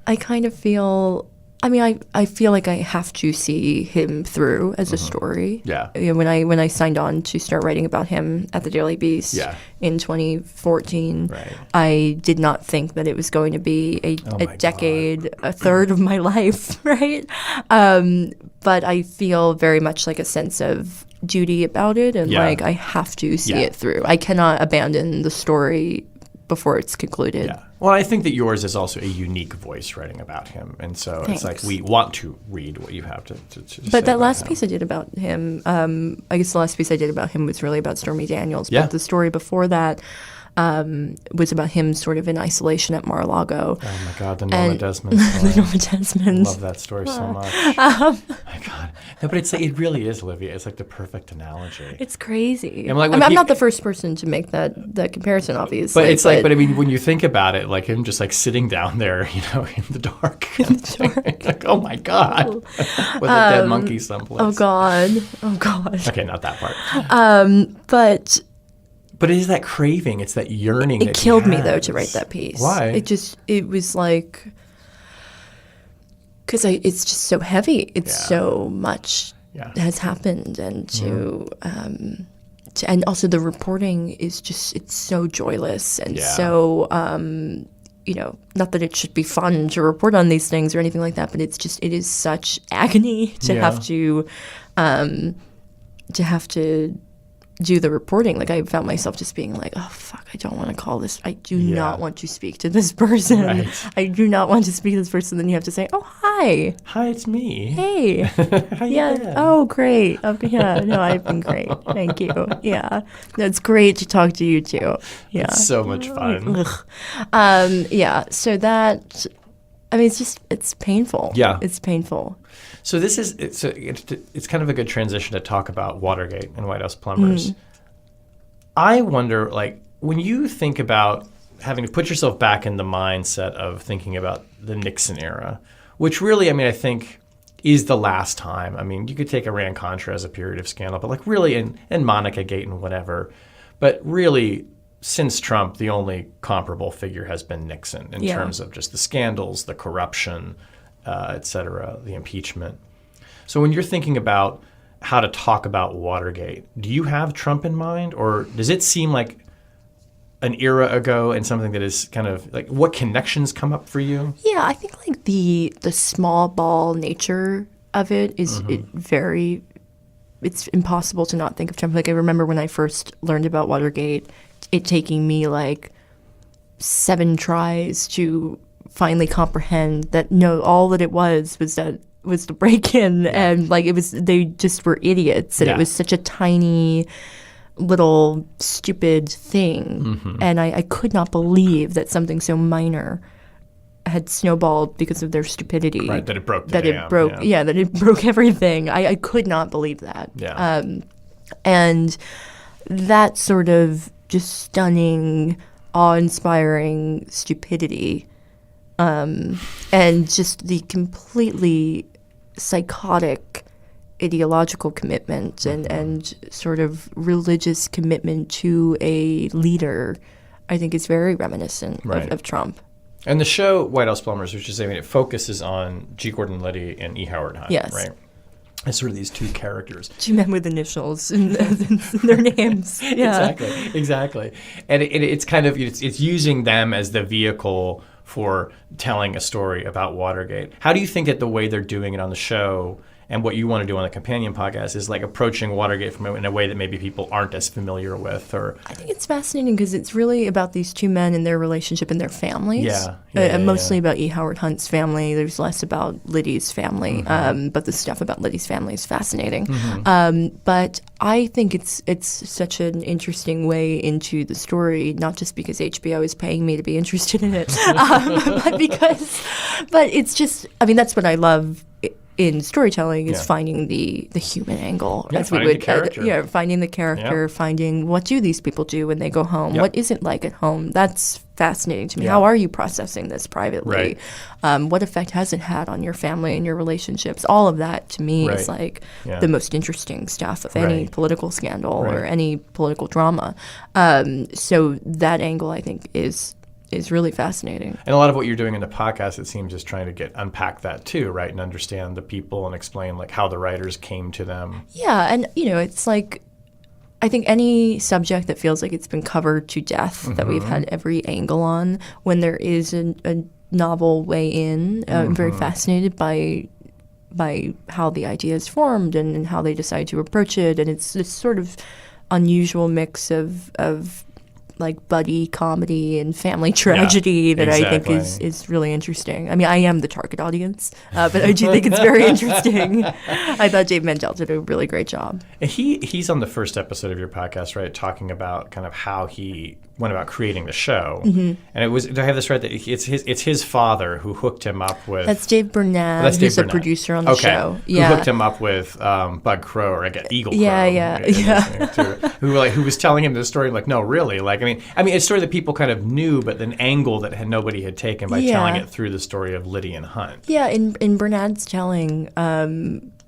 I kind of feel. I feel like I have to see him through as a story. Yeah. When I signed on to start writing about him at the Daily Beast in 2014, I did not think that it was going to be a decade, a third of my life, right? But I feel very much like a sense of duty about it, and like I have to see it through. I cannot abandon the story before it's concluded. Yeah. Well, I think that yours is also a unique voice writing about him, and so Thanks. It's like we want to read what you have to say. But that last piece I did about him, I guess the last piece I did about him was really about Stormy Daniels. But the story before that was about him sort of in isolation at Mar-a-Lago. Oh my God, the Norma Desmond story. The Norma Desmond. I love that story so much. My God. No, but it really is, Olivia. It's like the perfect analogy. It's crazy. And like I'm not the first person to make that comparison, obviously. But it's when you think about it, like him just like sitting down there, in the dark. Like, oh my God. With a dead monkey someplace. Oh God. Okay, not that part. But it is that craving. It's that yearning. It killed me, though, to write that piece. Why? It was like, because it's just so heavy. It's so much has happened, and and also the reporting is just, it's so joyless and so, not that it should be fun to report on these things or anything like that, but it is such agony to have to do the reporting. Like, I found myself just being like, oh fuck, I don't want to call this, I do not want to speak to this person. I do not want to speak to this person. Then you have to say, oh hi, it's me. Hey. How you been? Oh great. Okay, no, I've been great, thank you. No, it's great to talk to you too. It's so much fun. So that, it's painful. It's painful. So it's kind of a good transition to talk about Watergate and White House Plumbers. I wonder, like, when you think about having to put yourself back in the mindset of thinking about the Nixon era, which really, I think is the last time. I mean, you could take Iran-Contra as a period of scandal, but like really, and Monica-gate and whatever, but really, since Trump, the only comparable figure has been Nixon in terms of just the scandals, the corruption, et cetera, the impeachment. So when you're thinking about how to talk about Watergate, do you have Trump in mind, or does it seem like an era ago and something that is kind of like, what connections come up for you? Yeah, I think like the small ball nature of it is it's impossible to not think of Trump. Like I remember when I first learned about Watergate, it taking me like 7 tries to finally comprehend that all that it was the break-in, and like they just were idiots, and it was such a tiny little stupid thing, and I could not believe that something so minor had snowballed because of their stupidity. Right, that it broke that it broke everything. I could not believe that. Yeah. And that sort of just stunning, awe-inspiring stupidity, and just the completely psychotic ideological commitment and sort of religious commitment to a leader, I think is very reminiscent of Trump. And the show White House Plumbers, which is, I mean, it focuses on G. Gordon Liddy and E. Howard Hunt, right? It's sort of these two characters. 2 men with initials in their names. Yeah. Exactly. And it's kind of, it's using them as the vehicle for telling a story about Watergate. How do you think that the way they're doing it on the show and what you want to do on the companion podcast is like approaching Watergate in a way that maybe people aren't as familiar with? Or I think it's fascinating because it's really about these 2 men and their relationship and their families. Mostly about E. Howard Hunt's family. There's less about Liddy's family, but the stuff about Liddy's family is fascinating. But I think it's such an interesting way into the story, not just because HBO is paying me to be interested in it, but it's just, I mean, that's what I love in storytelling is finding the human angle, as we would, finding the character, finding what do these people do when they go home, what is it like at home. That's fascinating to me. How are you processing this privately? What effect has it had on your family and your relationships? All of that to me is like the most interesting stuff of any political scandal or any political drama. So that angle, I think, is really fascinating. And a lot of what you're doing in the podcast, it seems, is trying to unpack that too, right? And understand the people and explain like how the writers came to them. Yeah, and it's like, I think any subject that feels like it's been covered to death, that we've had every angle on, when there is a novel way in, I'm very fascinated by how the idea is formed and how they decide to approach it. And it's this sort of unusual mix of like buddy comedy and family tragedy that I think is really interesting. I mean, I am the target audience, but I do think it's very interesting. I thought Dave Mandel did a really great job. And he's on the first episode of your podcast, right, talking about kind of how he went about creating the show. And it was, do I have this right, that it's his father who hooked him up with... That's Dave Burnett, who's a producer on the show. Who hooked him up with Bud Crow, or Eagle Crow. Who was telling him this story, like, no, really? Like, I mean, it's a story that people kind of knew, but an angle that nobody had taken by telling it through the story of Liddy and Hunt. Yeah, in Burnett's telling,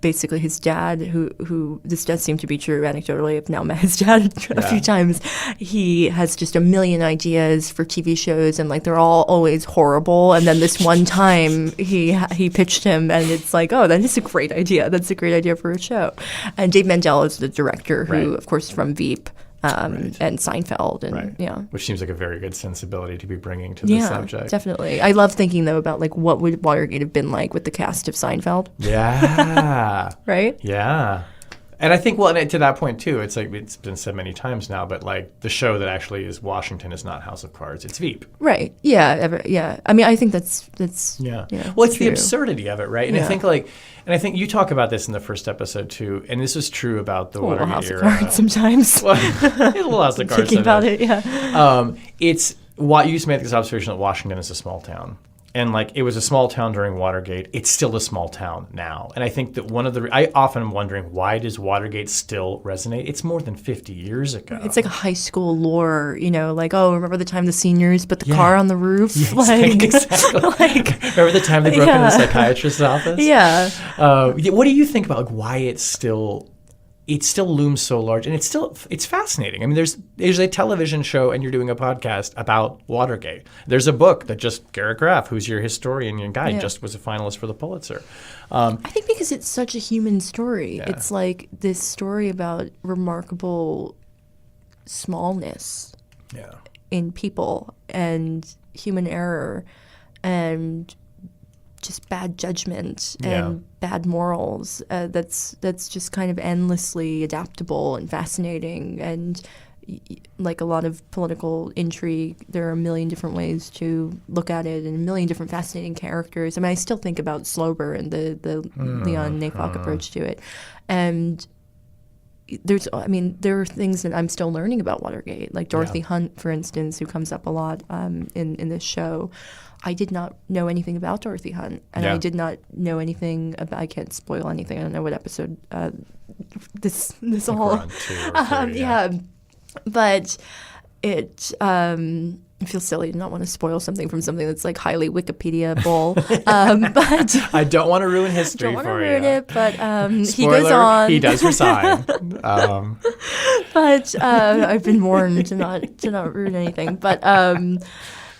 basically his dad, who this does seem to be true anecdotally, I've now met his dad a few times, he has just a million ideas for TV shows, and like they're all always horrible, and then this one time he pitched him, and it's like, oh, that is a great idea, that's a great idea for a show. And Dave Mandel is the director who, of course, from Veep, and Seinfeld, and which seems like a very good sensibility to be bringing to the subject. Definitely. I love thinking though about like what would Watergate have been like with the cast of Seinfeld. Yeah. Right? Yeah. And I think, well, and to that point too, it's like it's been said many times now, but like the show that actually is Washington is not House of Cards; it's Veep. Right? Yeah. I mean, I think that's well, it's true. The absurdity of it, right? And I think you talk about this in the first episode too, and this is true about the Watergate House era. Of Cards sometimes. Well, a little House of Cards. Thinking about it, it's why you used to make this observation that Washington is a small town. And like it was a small town during Watergate. It's still a small town now. And I think that I often am wondering, why does Watergate still resonate? It's more than 50 years ago. It's like a high school lore, like, oh, remember the time the seniors put the car on the roof? Exactly. Remember the time they broke into the psychiatrist's office? Yeah. What do you think about like why it still looms so large, and it's fascinating. I mean, there's a television show, and you're doing a podcast about Watergate. There's a book that just Garrett Graff, who's your historian and guide, just was a finalist for the Pulitzer. I think because it's such a human story. Yeah. It's like this story about remarkable smallness in people and human error and just bad judgment and bad morals. That's just kind of endlessly adaptable and fascinating. And like a lot of political intrigue, there are a million different ways to look at it and a million different fascinating characters. I mean, I still think about Slober and the Leon Neyfakh approach to it. And there are things that I'm still learning about Watergate, like Dorothy Hunt, for instance, who comes up a lot in this show. I did not know anything about Dorothy Hunt, and I did not know anything about. I can't spoil anything. I don't know what episode this all. But it feels silly to not want to spoil something from something that's like highly Wikipedia-able. But I don't want to ruin history for you. Don't want to ruin it, but he Spoiler, goes on. He does resign. But I've been warned to not ruin anything.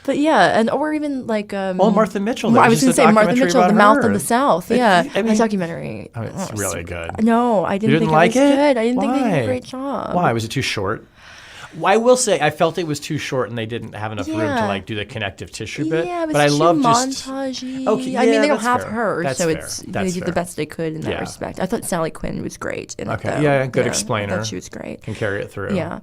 But yeah, or even like Martha Mitchell. I was going to say Martha Mitchell, The Mouth of the South. Yeah, I mean, a documentary. Oh, it's really good. No, I didn't think like it was good. I didn't Why? think they did a great job. Why was it too short? I will say I felt it was too short, and they didn't have enough room to like do the connective tissue bit. Yeah, but I love montagey. Okay, I mean, they don't that's have fair. her, That's so fair. they did the best they could in that respect. I thought Sally Quinn was great in it, though. Yeah, good explainer. I thought she was great. Can carry it through. Yeah.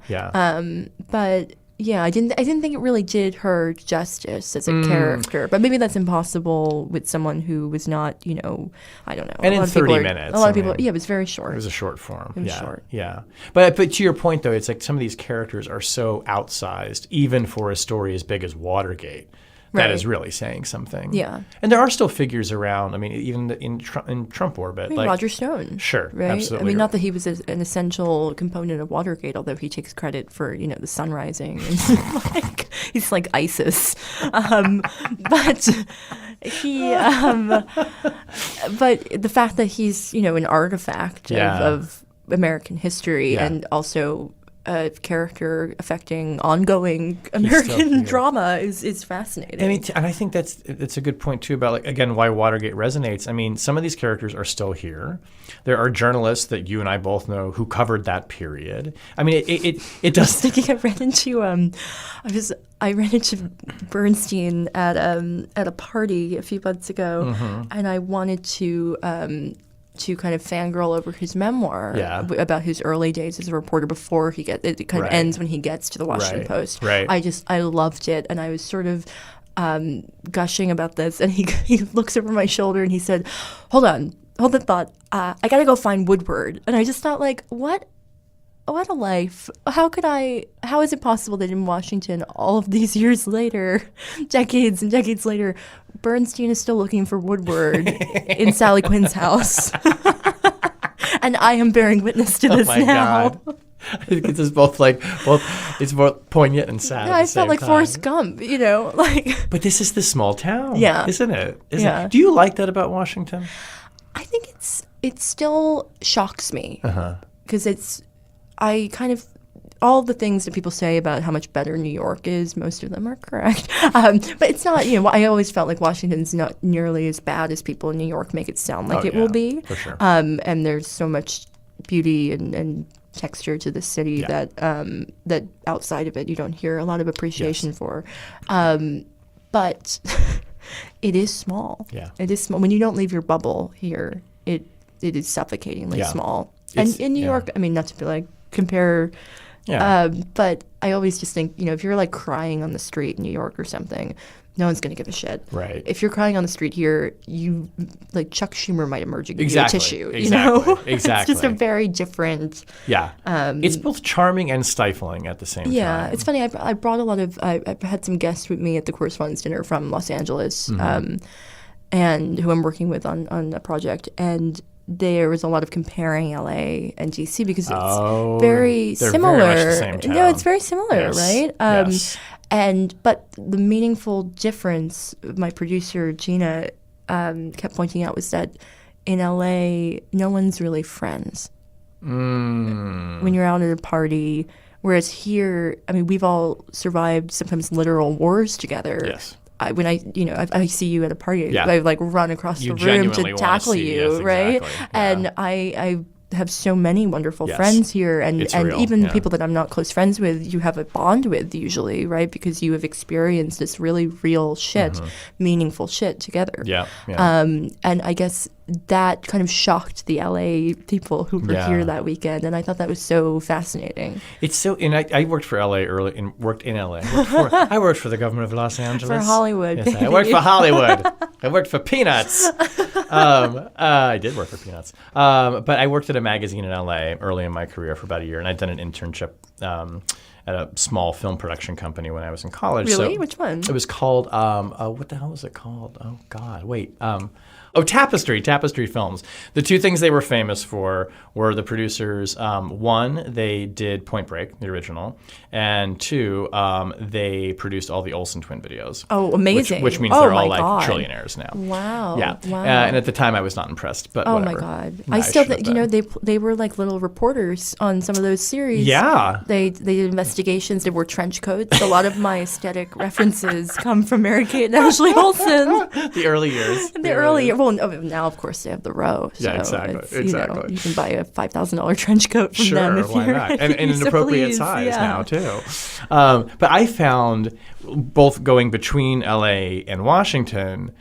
But yeah, I didn't think it really did her justice as a character. But maybe that's impossible with someone who was not, I don't know. And in 30 minutes. A lot of people, it was very short. It was a short form. It was short. Yeah. But to your point, though, it's like some of these characters are so outsized, even for a story as big as Watergate. That is really saying something. Yeah. And there are still figures around. I mean, even in Trump orbit. Like Roger Stone. Sure. Right? Absolutely. I mean, not that he was an essential component of Watergate, although he takes credit for, the sun rising. And he's like ISIS. But he, but the fact that he's, an artifact of American history and also a character affecting ongoing American drama is fascinating. I mean, and I think that's a good point too about, like, again, why Watergate resonates. I mean, some of these characters are still here. There are journalists that you and I both know who covered that period. I mean, it does. I was thinking I ran into Bernstein at a party a few months ago, and I wanted to kind of fangirl over his memoir about his early days as a reporter before it kind of ends when he gets to the Washington Post. Right. I loved it, and I was sort of gushing about this, and he looks over my shoulder and he said, hold that thought, I gotta go find Woodward. And I just thought, like, what a life. How is it possible that in Washington, all of these years later, decades and decades later, Bernstein is still looking for Woodward in Sally Quinn's house? And I am bearing witness to this now. God. I think it's just it's both poignant and sad. Yeah, I felt like Forrest Gump, like. But this is the small town, isn't it? Yeah. Do you like that about Washington? I think it still shocks me because I kind of, all the things that people say about how much better New York is, most of them are correct. But it's not, I always felt like Washington's not nearly as bad as people in New York make it sound like it will be. For sure. And there's so much beauty and texture to the city that outside of it you don't hear a lot of appreciation for. But it is small. Yeah. It is small. When you don't leave your bubble here, it is suffocatingly small. And in New York, I mean, not to be like compare Yeah. But I always just think, if you're like crying on the street in New York or something, no one's going to give a shit. Right. If you're crying on the street here, you like Chuck Schumer might emerge and give Exactly. you a tissue. Exactly. Exactly. It's just a very different. Yeah. It's both charming and stifling at the same time. Yeah, it's funny. I brought a lot of. I had some guests with me at the correspondence dinner from Los Angeles, and who I'm working with on a project, and there was a lot of comparing LA and DC because it's very similar. Very much the same town. No, it's very similar, Yes. right? Yes. But the meaningful difference, my producer Gina kept pointing out, was that in LA, no one's really friends when you're out at a party. Whereas here, I mean, we've all survived sometimes literal wars together. Yes. When I see you at a party, Yeah. I like run across You the room genuinely to wanna tackle see, you, yes, right? exactly. And Yeah. I have so many wonderful Yes. friends here, and It's real, even yeah. people that I'm not close friends with, you have a bond with usually, right? Because you have experienced this really real shit, meaningful shit together. Yeah. Yeah. And I guess that kind of shocked the LA people who were Yeah. here that weekend, and I thought that was so fascinating. It's so, and I worked for LA early, and worked in LA. I worked for the government of Los Angeles. For Hollywood, Yes, I baby. worked for Hollywood. I worked for Peanuts. I did work for Peanuts. But I worked at a magazine in LA early in my career for about a year, and I'd done an internship at a small film production company when I was in college. Really? So Which one? it was called, what the hell was it called? Oh, God, wait. Tapestry Films. The two things they were famous for were the producers. One, they did Point Break, the original, and two, they produced all the Olsen twin videos. Oh, amazing. Which means Oh, they're my all like God. trillionaires now. Wow. Yeah. Wow. And at the time, I was not impressed, but Oh whatever. my God! No, I still should have think been. they were like little reporters on some of those series. Yeah. They did investigations. They wore trench coats. A lot of my aesthetic references come from Mary Kate and Ashley Olsen. The early years. The early, well, now of course they have the row. So Yeah, exactly, it's, exactly. You can buy a $5,000 trench coat from them Sure, if why you're not? And an so appropriate please, size yeah. now, too. But I found both going between LA and Washington,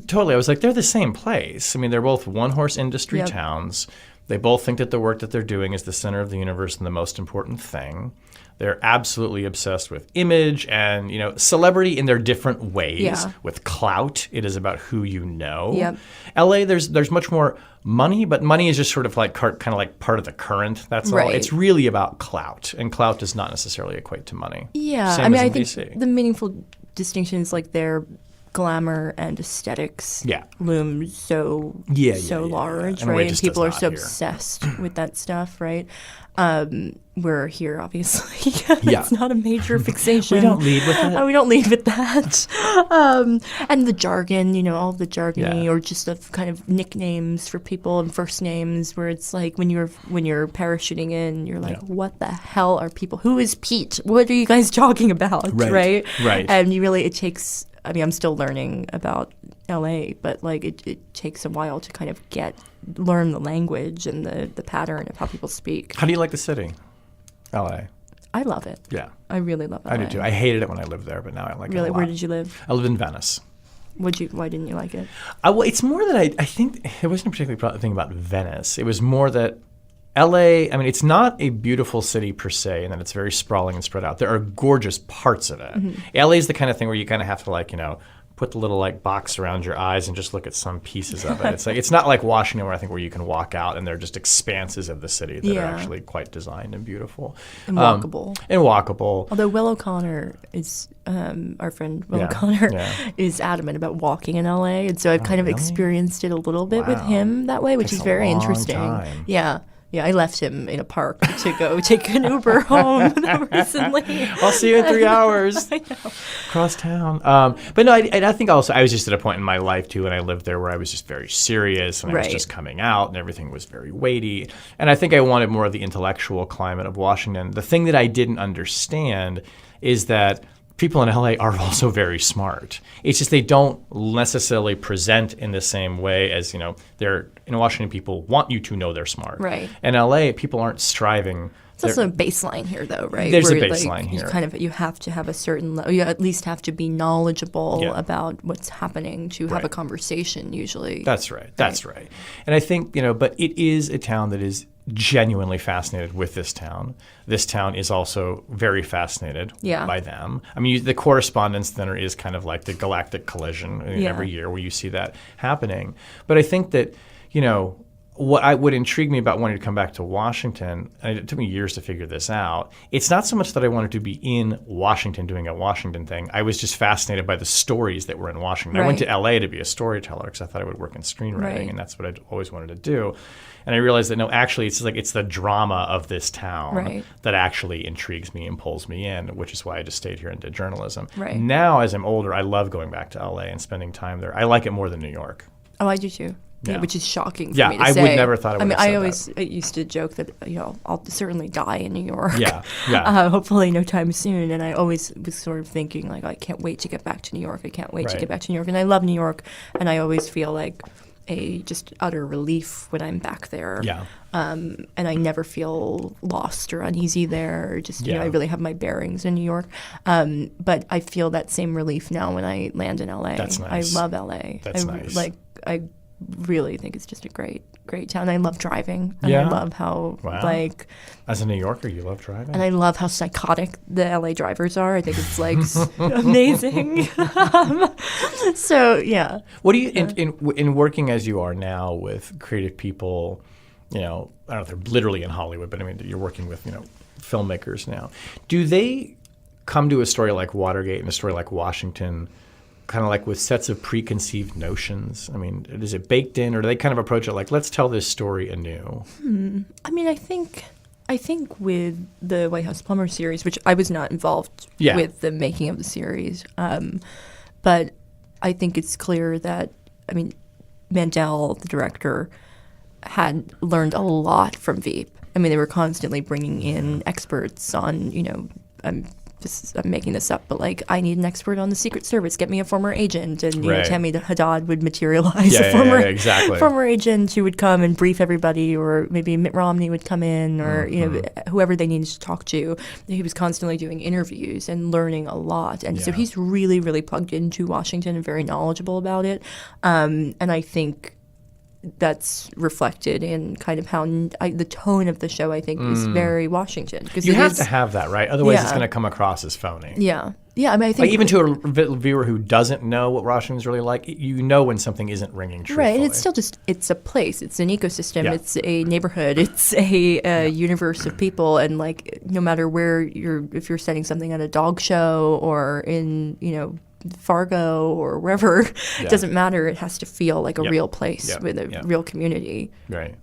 totally, I was like, they're the same place. I mean, they're both one-horse industry Yep. towns. They both think that the work that they're doing is the center of the universe and the most important thing. They're absolutely obsessed with image and, celebrity in their different ways. Yeah. With clout, it is about who you know. Yep. LA, there's much more money, but money is just sort of like kind of like part of the current. That's all. Right. It's really about clout, and clout does not necessarily equate to money. Yeah, Same I mean, as I in think DC. the meaningful distinctions, like their glamour and aesthetics, Yeah. loom so Yeah, large, And right? it And just people does are so not here. obsessed with that stuff, right? We're here, obviously. Yeah. It's not a major fixation. We don't lead with it. We don't lead with that. And the jargon, all the jargony, Yeah. or just the kind of nicknames for people and first names, where it's like when you're parachuting in, you're like, Yeah. what the hell are people? Who is Pete? What are you guys talking about? Right. Right. And it takes. I mean, I'm still learning about LA, but like it takes a while to kind of learn the language and the pattern of how people speak. How do you like the city? LA. I love it. Yeah. I really love LA. I do too. I hated it when I lived there, but now I like it Really, a lot. where did you live? I lived in Venice. Why didn't you like it? Well, it's more that I think it wasn't a particularly thing about Venice. It was more that LA, I mean, it's not a beautiful city per se, and that it's very sprawling and spread out. There are gorgeous parts of it. Mm-hmm. LA is the kind of thing where you kind of have to put the little box around your eyes and just look at some pieces of it. It's not like Washington where you can walk out and there are just expanses of the city that are Yeah. actually quite designed and beautiful. And walkable. And walkable. Although Will O'Connor is, our friend Will Yeah, O'Connor yeah. is adamant about walking in LA. And so I've kind of really? experienced it a little bit with Wow. him that way, which Takes is a very long interesting. time. Yeah. Yeah, I left him in a park to go take an Uber home recently. I'll see you in 3 hours. I know. Across town. But no, I think also I was just at a point in my life too when I lived there where I was just very serious and I was Right. just coming out and everything was very weighty. And I think I wanted more of the intellectual climate of Washington. The thing that I didn't understand is that people in LA are also very smart. It's just they don't necessarily present in the same way as, they're in Washington, people want you to know they're smart. Right. In LA, people aren't striving. It's also a baseline here, though, right? There's a Where, baseline here. You have to have a certain, you at least have to be knowledgeable Yeah. about what's happening to have Right. a conversation, usually. That's right. That's right. And I think, but it is a town that is genuinely fascinated with this town. This town is also very fascinated by them. I mean, the Correspondence Dinner is kind of like the galactic collision every year where you see that happening. But I think that, what would intrigue me about wanting to come back to Washington, and it took me years to figure this out, it's not so much that I wanted to be in Washington doing a Washington thing. I was just fascinated by the stories that were in Washington. I went to L.A. to be a storyteller because I thought I would work in screenwriting, and that's what I'd always wanted to do. And I realized that, no, actually, it's the drama of this town that actually intrigues me and pulls me in, which is why I just stayed here and did journalism. Now, as I'm older, I love going back to L.A. and spending time there. I like it more than New York. Oh, I do too. Yeah, which is shocking for me to say. I would never thought I would have said I always used to joke that, I'll certainly die in New York. Yeah. Hopefully no time soon. And I always was sort of thinking, like, I can't wait to get back to New York. I can't wait to get back to New York. And I love New York. And I always feel like a just utter relief when I'm back there. Yeah. And I never feel lost or uneasy there. Just, I really have my bearings in New York. But I feel that same relief now when I land in LA. That's nice. I love LA. That's nice. I really think it's just a great town. I love driving. And I love how, as a New Yorker, you love driving? And I love how psychotic the LA drivers are. I think it's, like, amazing. So, yeah. What do you, in working as you are now with creative people, I don't know if they're literally in Hollywood, but I mean, you're working with, filmmakers now. Do they come to a story like Watergate and a story like Washington kind of like with sets of preconceived notions? I mean, is it baked in, or do they kind of approach it like, let's tell this story anew? I mean, I think with the House Plumbers series, which I was not involved with the making of the series, but I think it's clear that, Mandel, the director, had learned a lot from Veep. I mean, they were constantly bringing in experts on, I'm making this up, but, like, I need an expert on the Secret Service. Get me a former agent. And Tammy Haddad would materialize a former agent who would come and brief everybody, or maybe Mitt Romney would come in, or whoever they needed to talk to. He was constantly doing interviews and learning a lot, and so he's really, really plugged into Washington and very knowledgeable about it. And I think that's reflected in kind of how the tone of the show, I think, is very Washington. You have to have that, right? Otherwise, it's going to come across as phony. Yeah. Yeah, I mean, I think... Like, even to a viewer who doesn't know what Washington's really like, when something isn't ringing truthfully. Right, and it's still just, it's a place. It's an ecosystem. It's a neighborhood. It's a universe of people. And, like, no matter where if you're setting something at a dog show or in, Fargo or wherever, it doesn't matter. It has to feel like a real place with a real community. Right.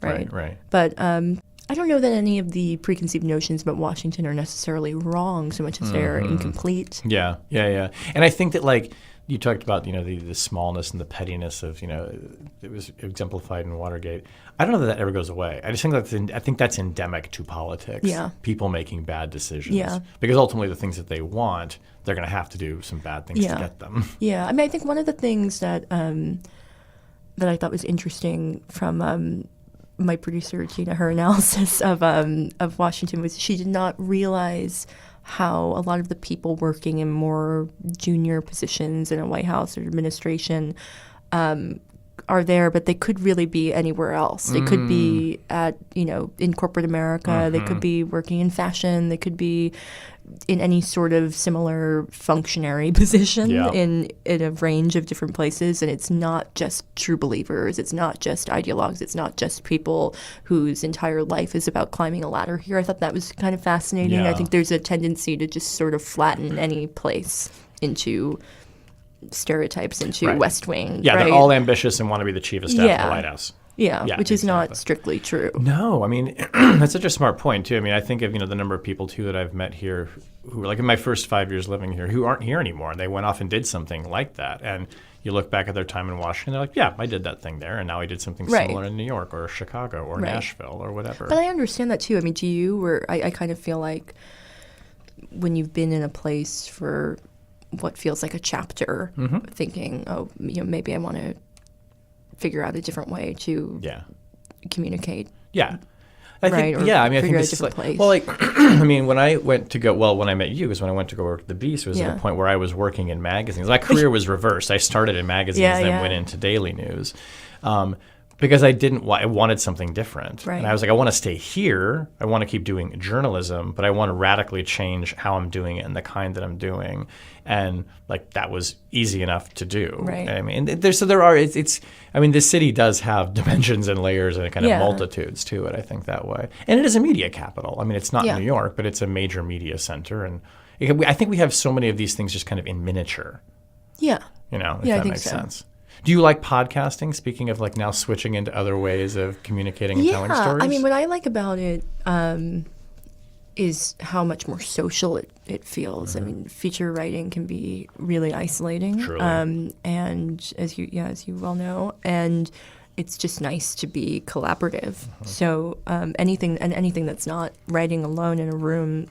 But I don't know that any of the preconceived notions about Washington are necessarily wrong so much as they're incomplete. Yeah. And I think that, like, you talked about, the smallness and the pettiness of, it was exemplified in Watergate. I don't know that ever goes away. I just think that's endemic to politics. Yeah. People making bad decisions. Yeah. Because ultimately the things that they want, they're going to have to do some bad things to get them. Yeah. I mean, I think one of the things that I thought was interesting from my producer, Gina, her analysis of Washington was she did not realize how a lot of the people working in more junior positions in a White House or administration are there, but they could really be anywhere else. They could be at, in corporate America. They could be working in fashion. They could be in any sort of similar functionary position in a range of different places. And it's not just true believers. It's not just ideologues. It's not just people whose entire life is about climbing a ladder here. I thought that was kind of fascinating. I think there's a tendency to just sort of flatten any place into stereotypes, into West Wing. Yeah, they're all ambitious and want to be the chief of staff of the White House. Yeah, which is not strictly true. No, I mean, that's such a smart point, too. I mean, I think of, the number of people, too, that I've met here who were, like, in my first 5 years living here, who aren't here anymore. They went off and did something like that. And you look back at their time in Washington, they're like, yeah, I did that thing there, and now I did something similar in New York or Chicago or Nashville or whatever. But I understand that, too. I mean, do you, or I kind of feel like when you've been in a place for what feels like a chapter, thinking, maybe I want to figure out a different way to communicate. Yeah. I think it's like, place. Well, like, I mean, when I went to go, when I met you, because when I went to go work at the Beast, it was at a point where I was working in magazines. My career was reversed. I started in magazines, then went into daily news. because I wanted something different. Right. And I was like, I want to stay here. I want to keep doing journalism, but I want to radically change how I'm doing it and the kind that I'm doing. And like that was easy enough to do. Right. I mean, this city does have dimensions and layers and kind of multitudes to it, I think, that way. And it is a media capital. I mean, it's not New York, but it's a major media center. And I think we have so many of these things just kind of in miniature. Yeah. If that makes sense. Do you like podcasting? Speaking of like now switching into other ways of communicating and telling stories? I mean, what I like about it is how much more social it feels. Mm-hmm. I mean, feature writing can be really isolating. Truly. And as you well know, and it's just nice to be collaborative. Mm-hmm. So anything that's not writing alone in a room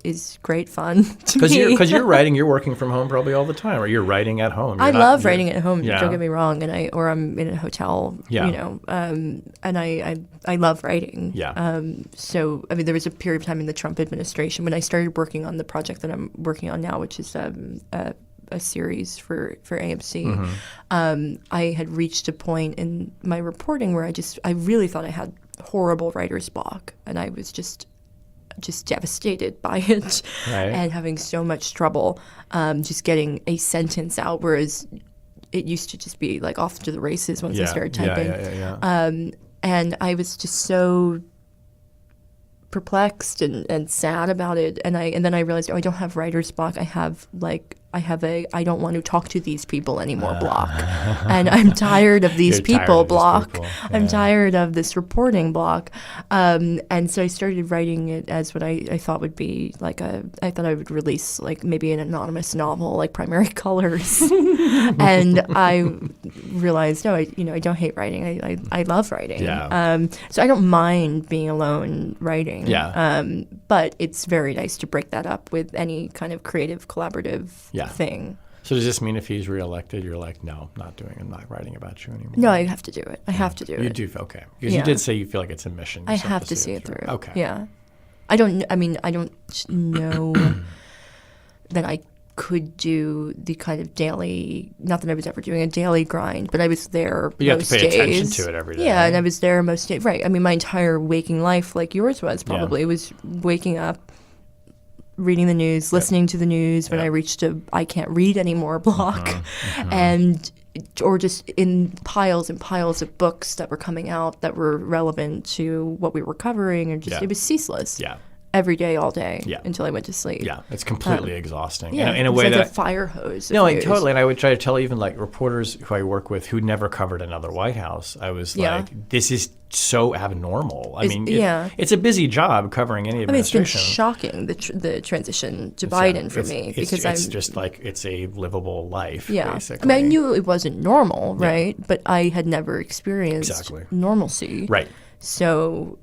is great fun to me. Because you're writing, you're working from home probably all the time, or you're writing at home. I love writing at home. Don't get me wrong, or I'm in a hotel. Yeah. And I love writing. Yeah. So I mean, there was a period of time in the Trump administration when I started working on the project that I'm working on now, which is a series for AMC. Mm-hmm. I had reached a point in my reporting where I really thought I had horrible writer's block, and I was just devastated by it and having so much trouble just getting a sentence out, whereas it used to just be like off to the races once I started typing. And I was just so perplexed and sad about it, and then I realized, I don't have writer's block. I have I don't want to talk to these people anymore block. And I'm tired of these people block. Yeah. I'm tired of this reporting block. And so I started writing it as what I thought would be like I thought I would release like maybe an anonymous novel, like Primary Colors. And I realized, I don't hate writing. I love writing. Yeah. So I don't mind being alone writing. Yeah. But it's very nice to break that up with any kind of creative collaborative thing. So does this mean if he's reelected, you're like, no, I'm not writing about you anymore? No, I have to do it. I have to do it. You do, okay. Because you did say you feel like it's a mission. I have to see it through. Okay. Yeah. I don't know that I could do the kind of daily, not that I was ever doing a daily grind, but I was there most days. You have to pay attention to it every day. Yeah, and I was there most days. Right. I mean, my entire waking life, like yours was probably, was waking up, reading the news, listening to the news when I reached a I can't read anymore block, and or just in piles and piles of books that were coming out that were relevant to what we were covering, and just it was ceaseless. Yeah. Every day, all day, until I went to sleep. Yeah, it's completely exhausting. Yeah, in a way like that a fire hose. No, totally. And I would try to tell even like reporters who I work with who never covered another White House. I was like, this is so abnormal. I mean, it's a busy job covering any administration. It's been shocking the transition to Biden for me because it's just like it's a livable life. Yeah, basically. I mean, I knew it wasn't normal, right? But I had never experienced normalcy. Right. So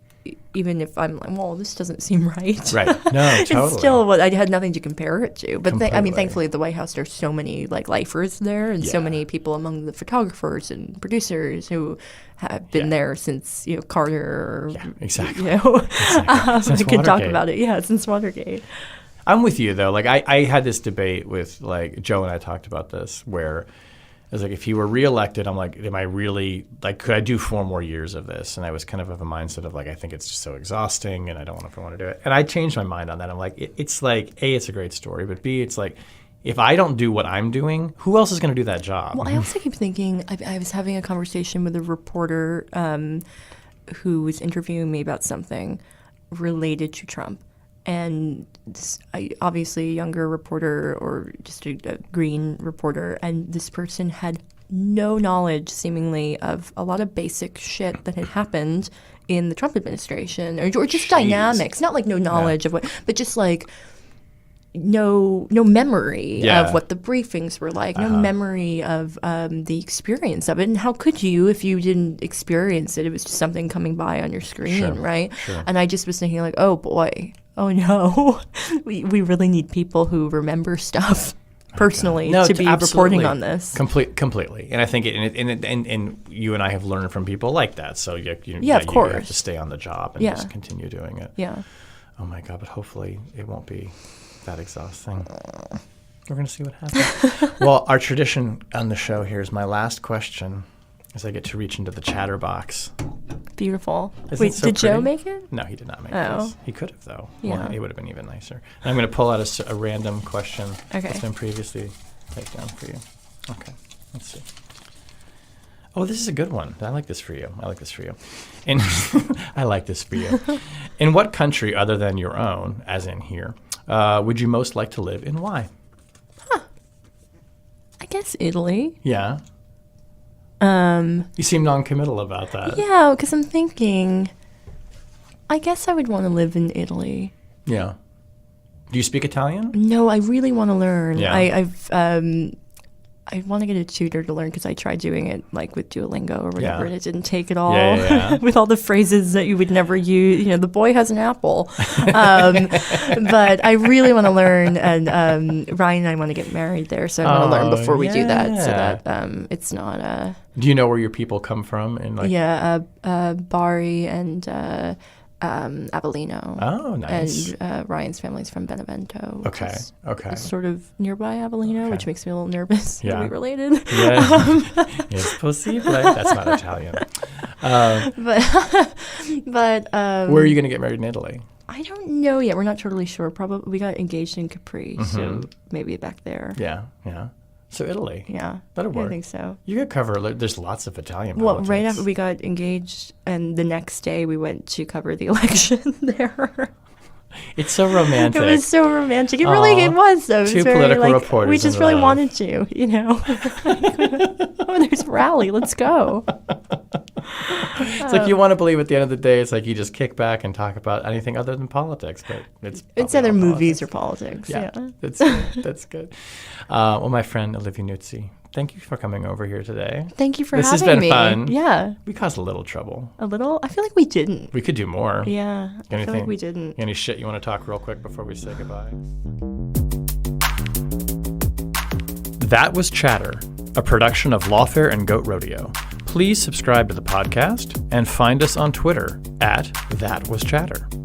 even if I'm like, well, this doesn't seem right. Right. No, totally. It's still I had nothing to compare it to. But thankfully at the White House, there's so many like lifers there and so many people among the photographers and producers who have been there since, Carter. Yeah, exactly. I could talk about it. Yeah, since Watergate. I'm with you though. Like I had this debate with like Joe and I talked about this where I was like, if he were reelected, I'm like, am I really, like, could I do 4 more years of this? And I was kind of a mindset of like, I think it's just so exhausting and I don't know if I want to do it. And I changed my mind on that. I'm like, it's like, A, it's a great story, but B, it's like, if I don't do what I'm doing, who else is going to do that job? Well, I also keep thinking, I was having a conversation with a reporter who was interviewing me about something related to Trump. And obviously a younger reporter or just a green reporter, and this person had no knowledge, seemingly, of a lot of basic shit that had happened in the Trump administration, or just dynamics. Not like no knowledge of what, but just like no memory of what the briefings were like, no memory of the experience of it. And how could you if you didn't experience it? It was just something coming by on your screen, right? Sure. And I just was thinking like, oh boy, oh no, we really need people who remember stuff personally to be reporting on this. Completely. And I think and you and I have learned from people like that. So of course. You have to stay on the job and just continue doing it. Yeah. Oh my God, but hopefully it won't be that exhausting. We're going to see what happens. Well, our tradition on the show here is my last question as I get to reach into the chatterbox. Beautiful. Isn't Wait, it so did Joe pretty? make it? No, he did not make Oh. this. He could have, though. Yeah. Well, it would have been even nicer. And I'm going to pull out a random question Okay. that's been previously typed down for you. Okay, let's see. Oh, this is a good one. I like this for you. I like this for you. I like this for you. In what country other than your own, as in here, would you most like to live and why? I guess Italy. Yeah. You seem non-committal about that. Yeah, because I'm thinking, I guess I would want to live in Italy. Yeah. Do you speak Italian? No, I really want to learn. Yeah. I want to get a tutor to learn because I tried doing it like with Duolingo or whatever, Yeah. and it didn't take it all. Yeah. With all the phrases that you would never use. You know, the boy has an apple. But I really want to learn, and Ryan and I want to get married there, so I want to learn before we do that, so that it's not. Do you know where your people come from? Bari and Avellino. Oh, nice. And Ryan's family's from Benevento. Which Okay. is sort of nearby Avellino, which makes me a little nervous. Yeah. Are we related? Yeah. It's possible. That's not Italian. But Where are you going to get married in Italy? I don't know yet. We're not totally sure. Probably we got engaged in Capri, so maybe back there. Yeah. So Italy. Yeah. That'll work. I think so. You could cover, there's lots of Italian Well, politics. right after we got engaged, and the next day we went to cover the election there. It's so romantic. It was so romantic. It really was, though. Two political reporters we just in really love. wanted to, you know. Oh, there's a rally. Let's go. It's like you want to believe at the end of the day, it's like you just kick back and talk about anything other than politics, but It's either movies or politics. Yeah. That's good. That's good. Well, my friend Olivia Nuzzi, thank you for coming over here today. Thank you for This having has been me. fun. Yeah. We caused a little trouble. A little? I feel like we didn't. We could do more. Yeah. I feel like we didn't. Any shit you want to talk real quick before we say goodbye? That was Chatter, a production of Lawfare and Goat Rodeo. Please subscribe to the podcast and find us on Twitter @ThatWasChatter.